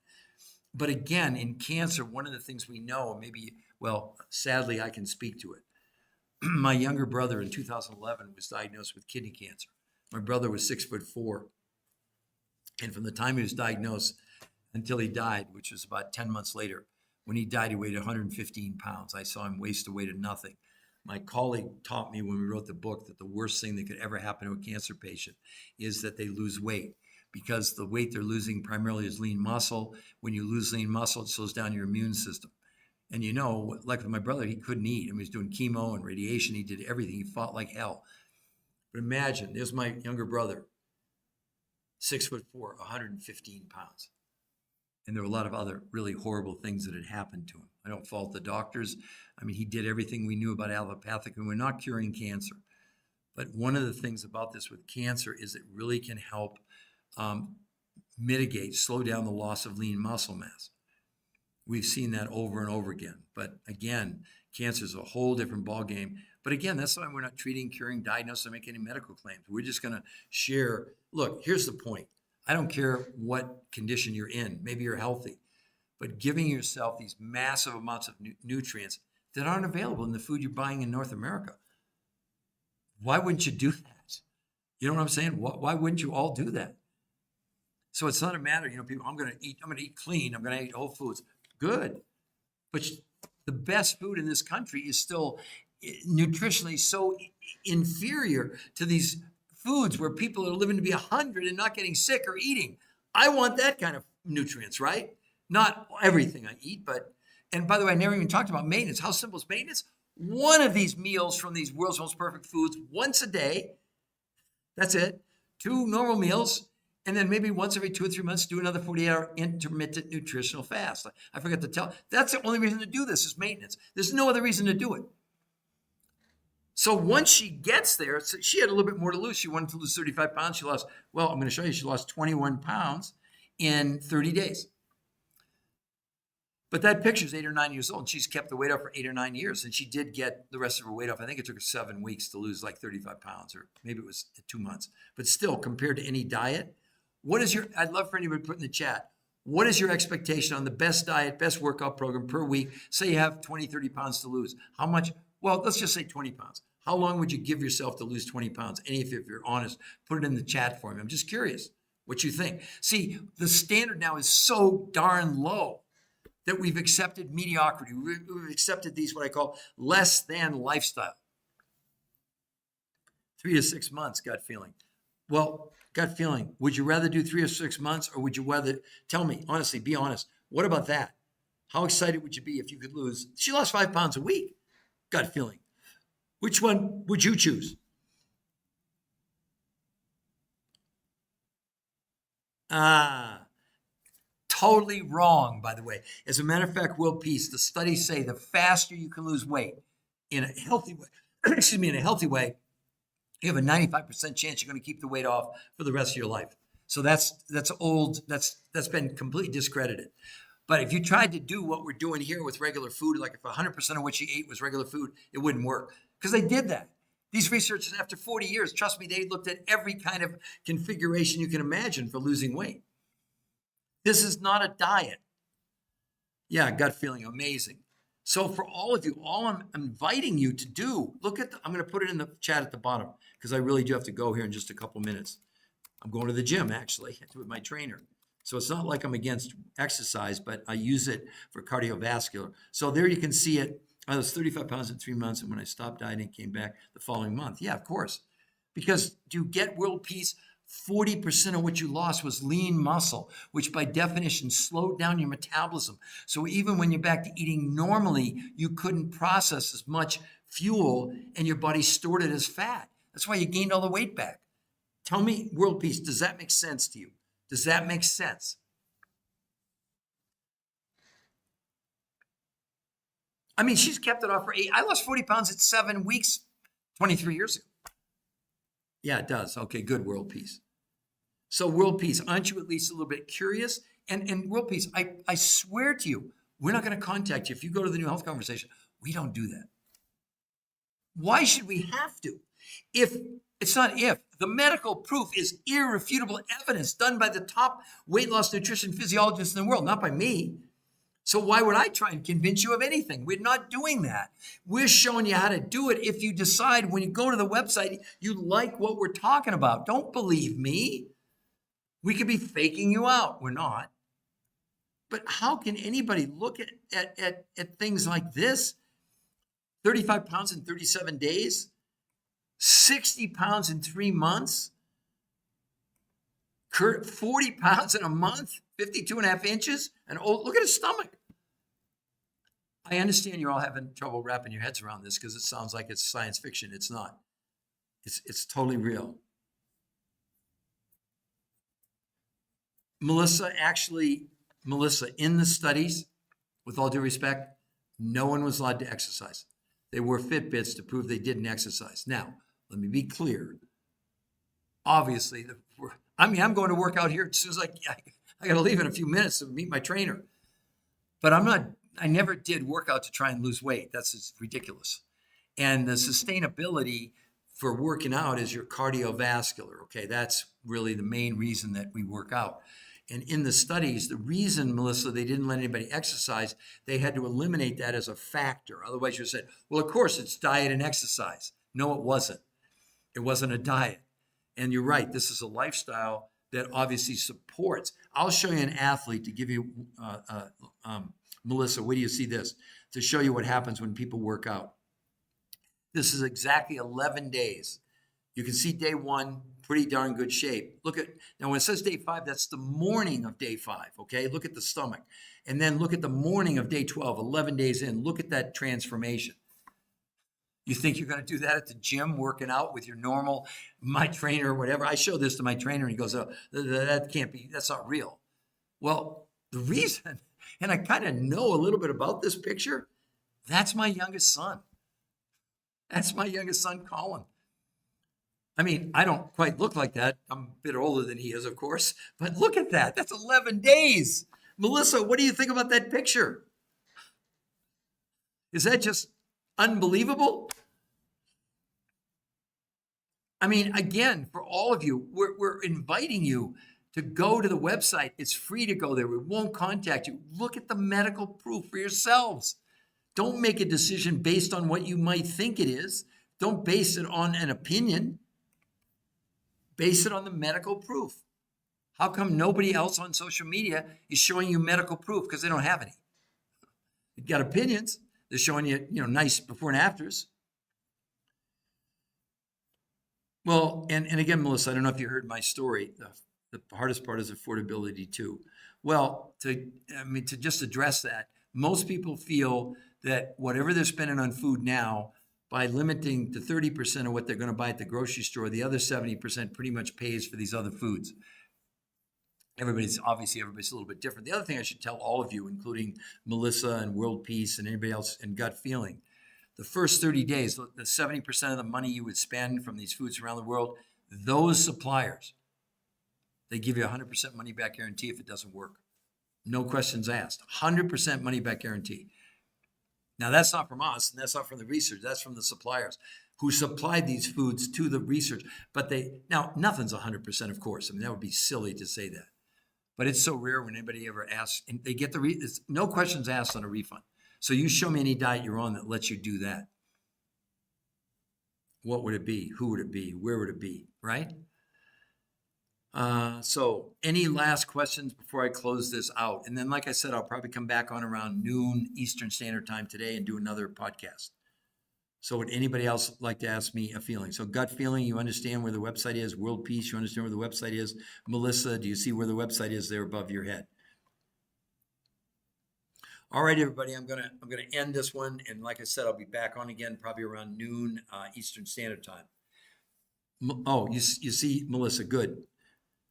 But again, in cancer, one of the things we know, maybe, well, sadly, I can speak to it. My younger brother in 2011 was diagnosed with kidney cancer. My brother was 6'4". And from the time he was diagnosed until he died, which was about 10 months later, when he died, he weighed 115 pounds. I saw him waste away to nothing. My colleague taught me when we wrote the book that the worst thing that could ever happen to a cancer patient is that they lose weight, because the weight they're losing primarily is lean muscle. When you lose lean muscle, it slows down your immune system. And you know, like with my brother, he couldn't eat. I mean, he was doing chemo and radiation. He did everything. He fought like hell. But imagine, there's my younger brother, 6'4", 115 pounds. And there were a lot of other really horrible things that had happened to him. I don't fault the doctors. I mean, he did everything we knew about allopathic, and we're not curing cancer. But one of the things about this with cancer is it really can help mitigate, slow down the loss of lean muscle mass. We've seen that over and over again. But again, cancer is a whole different ballgame. But again, that's why we're not treating, curing, diagnosing, or making any medical claims. We're just going to share. Look, here's the point. I don't care what condition you're in. Maybe you're healthy. But giving yourself these massive amounts of nutrients that aren't available in the food you're buying in North America. Why wouldn't you do that? You know what I'm saying? Why wouldn't you all do that? So it's not a matter, you know, people, I'm going to eat clean. I'm going to eat whole foods. Good. But the best food in this country is still nutritionally so inferior to these foods where people are living to be 100 and not getting sick or eating. I want that kind of nutrients, right? Not everything I eat, but, and by the way, I never even talked about maintenance. How simple is maintenance? One of these meals from these world's most perfect foods once a day. That's it. 2 normal meals. And then maybe once every 2 or 3 months, do another 48-hour intermittent nutritional fast. I forgot to tell. That's the only reason to do this is maintenance. There's no other reason to do it. So once she gets there, so she had a little bit more to lose. She wanted to lose 35 pounds. She lost, well, I'm going to show you, she lost 21 pounds in 30 days. But that picture's 8 or 9 years old. She's kept the weight off for 8 or 9 years. And she did get the rest of her weight off. I think it took her 7 weeks to lose like 35 pounds, or maybe it was 2 months. But still, compared to any diet, what is your, I'd love for anybody to put in the chat, what is your expectation on the best diet, best workout program per week? Say you have 20, 30 pounds to lose. How much? Well, let's just say 20 pounds. How long would you give yourself to lose 20 pounds? Any if you're honest, put it in the chat for me. I'm just curious what you think. See, the standard now is so darn low that we've accepted mediocrity. We've accepted these, what I call less than lifestyle. 3 to 6 months, gut feeling. Well, gut feeling, would you rather do 3 or 6 months, or would you rather, tell me, honestly, be honest. What about that? How excited would you be if you could lose? She lost 5 pounds a week, gut feeling. Which one would you choose? Totally wrong, by the way. As a matter of fact, World Peace, the studies say the faster you can lose weight in a healthy way, in a healthy way, you have a 95% chance you're going to keep the weight off for the rest of your life. So that's old. That's been completely discredited. But if you tried to do what we're doing here with regular food, like if 100% of what you ate was regular food, it wouldn't work, because they did that. These researchers, after 40 years, trust me, they looked at every kind of configuration you can imagine for losing weight. This is not a diet. Yeah, gut feeling, amazing. So for all of you, all I'm inviting you to do, I'm going to put it in the chat at the bottom, because I really do have to go here in just a couple minutes. I'm going to the gym, actually, with my trainer. So it's not like I'm against exercise, but I use it for cardiovascular. So there you can see it. I was 35 pounds in 3 months, and when I stopped dieting, came back the following month. Yeah, of course. Because do you get world peace? 40% of what you lost was lean muscle, which by definition slowed down your metabolism. So even when you're back to eating normally, you couldn't process as much fuel and your body stored it as fat. That's why you gained all the weight back. Tell me, world peace, does that make sense to you? Does that make sense? I mean, she's kept it off for 8. I lost 40 pounds at 7 weeks, 23 years ago. Yeah, it does. Okay, good, world peace. So world peace, aren't you at least a little bit curious? And world peace, I swear to you, we're not going to contact you. If you go to the New Health Conversation, we don't do that. Why should we have to? If it's not if, the medical proof is irrefutable evidence done by the top weight loss nutrition physiologists in the world, not by me. So why would I try and convince you of anything? We're not doing that. We're showing you how to do it if you decide when you go to the website, you like what we're talking about. Don't believe me. We could be faking you out. We're not. But how can anybody look at things like this? 35 pounds in 37 days? 60 pounds in 3 months? 40 pounds in a month? 52 and a half inches? And oh, look at his stomach. I understand you're all having trouble wrapping your heads around this because it sounds like it's science fiction. It's not. It's totally real. Melissa, in the studies, with all due respect, no one was allowed to exercise. They wore Fitbits to prove they didn't exercise. Now, let me be clear. Obviously, I'm going to work out here as soon as I got to leave in a few minutes to meet my trainer. But I never did work out to try and lose weight. That's just ridiculous. And the sustainability for working out is your cardiovascular. Okay, that's really the main reason that we work out. And in the studies, the reason, Melissa, they didn't let anybody exercise, they had to eliminate that as a factor. Otherwise, you said, well, of course, it's diet and exercise. No, it wasn't. It wasn't a diet. And you're right, this is a lifestyle that obviously supports. I'll show you an athlete to give you, Melissa, where do you see this? To show you what happens when people work out. This is exactly 11 days. You can see day 1, pretty darn good shape. Look at, now when it says day 5, that's the morning of day 5, okay? Look at the stomach. And then look at the morning of day 12, 11 days in. Look at that transformation. You think you're going to do that at the gym, working out with your normal, my trainer or whatever? I show this to my trainer and he goes, oh, that can't be, that's not real. Well, the reason, and I kind of know a little bit about this picture, that's my youngest son. That's my youngest son, Colin. I mean, I don't quite look like that. I'm a bit older than he is, of course, but look at that. That's 11 days. Melissa, what do you think about that picture? Is that just unbelievable? I mean, again, for all of you, we're inviting you to go to the website. It's free to go there. We won't contact you. Look at the medical proof for yourselves. Don't make a decision based on what you might think it is. Don't base it on an opinion. Base it on the medical proof. How come nobody else on social media is showing you medical proof? Because they don't have any. They've got opinions. They're showing you, nice before and afters. Well, and again, Melissa, I don't know if you heard my story. The hardest part is affordability too. Well, to just address that, most people feel that whatever they're spending on food now, by limiting to 30% of what they're going to buy at the grocery store, the other 70% pretty much pays for these other foods. Everybody's a little bit different. The other thing I should tell all of you, including Melissa and World Peace and anybody else in Gut Feeling, the first 30 days, the 70% of the money you would spend from these foods around the world, those suppliers, they give you 100% money back guarantee if it doesn't work. No questions asked. 100% money back guarantee. Now, that's not from us, and that's not from the research. That's from the suppliers who supplied these foods to the research. But now, nothing's 100%, of course. I mean, that would be silly to say that. But it's so rare when anybody ever asks, and they get no questions asked on a refund. So you show me any diet you're on that lets you do that. What would it be? Who would it be? Where would it be? Right? So any last questions before I close this out? And then, like I said, I'll probably come back on around noon Eastern Standard Time today and do another podcast. So would anybody else like to ask me a feeling? So gut feeling, you understand where the website is. World Peace, you understand where the website is. Melissa, do you see where the website is there above your head? All right, everybody, I'm gonna end this one, and like I said, I'll be back on again probably around noon Eastern Standard Time. Oh, you see, Melissa, good.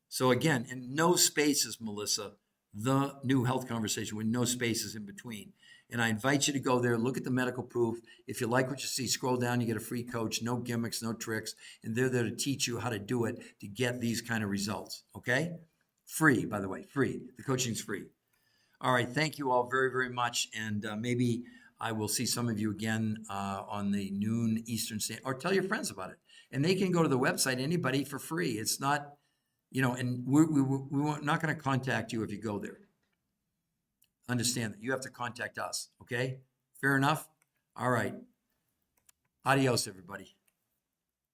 So again, in no spaces, Melissa, the new health conversation with no spaces in between. And I invite you to go there, look at the medical proof. If you like what you see, scroll down, you get a free coach, no gimmicks, no tricks. And they're there to teach you how to do it to get these kind of results. Okay? Free, by the way, free. The coaching's free. All right. Thank you all very, very much. And maybe I will see some of you again on the noon Eastern Standard, or tell your friends about it. And they can go to the website, anybody, for free. It's not, and we're not going to contact you if you go there. Understand that you have to contact us. Okay? Fair enough? All right. Adios, everybody.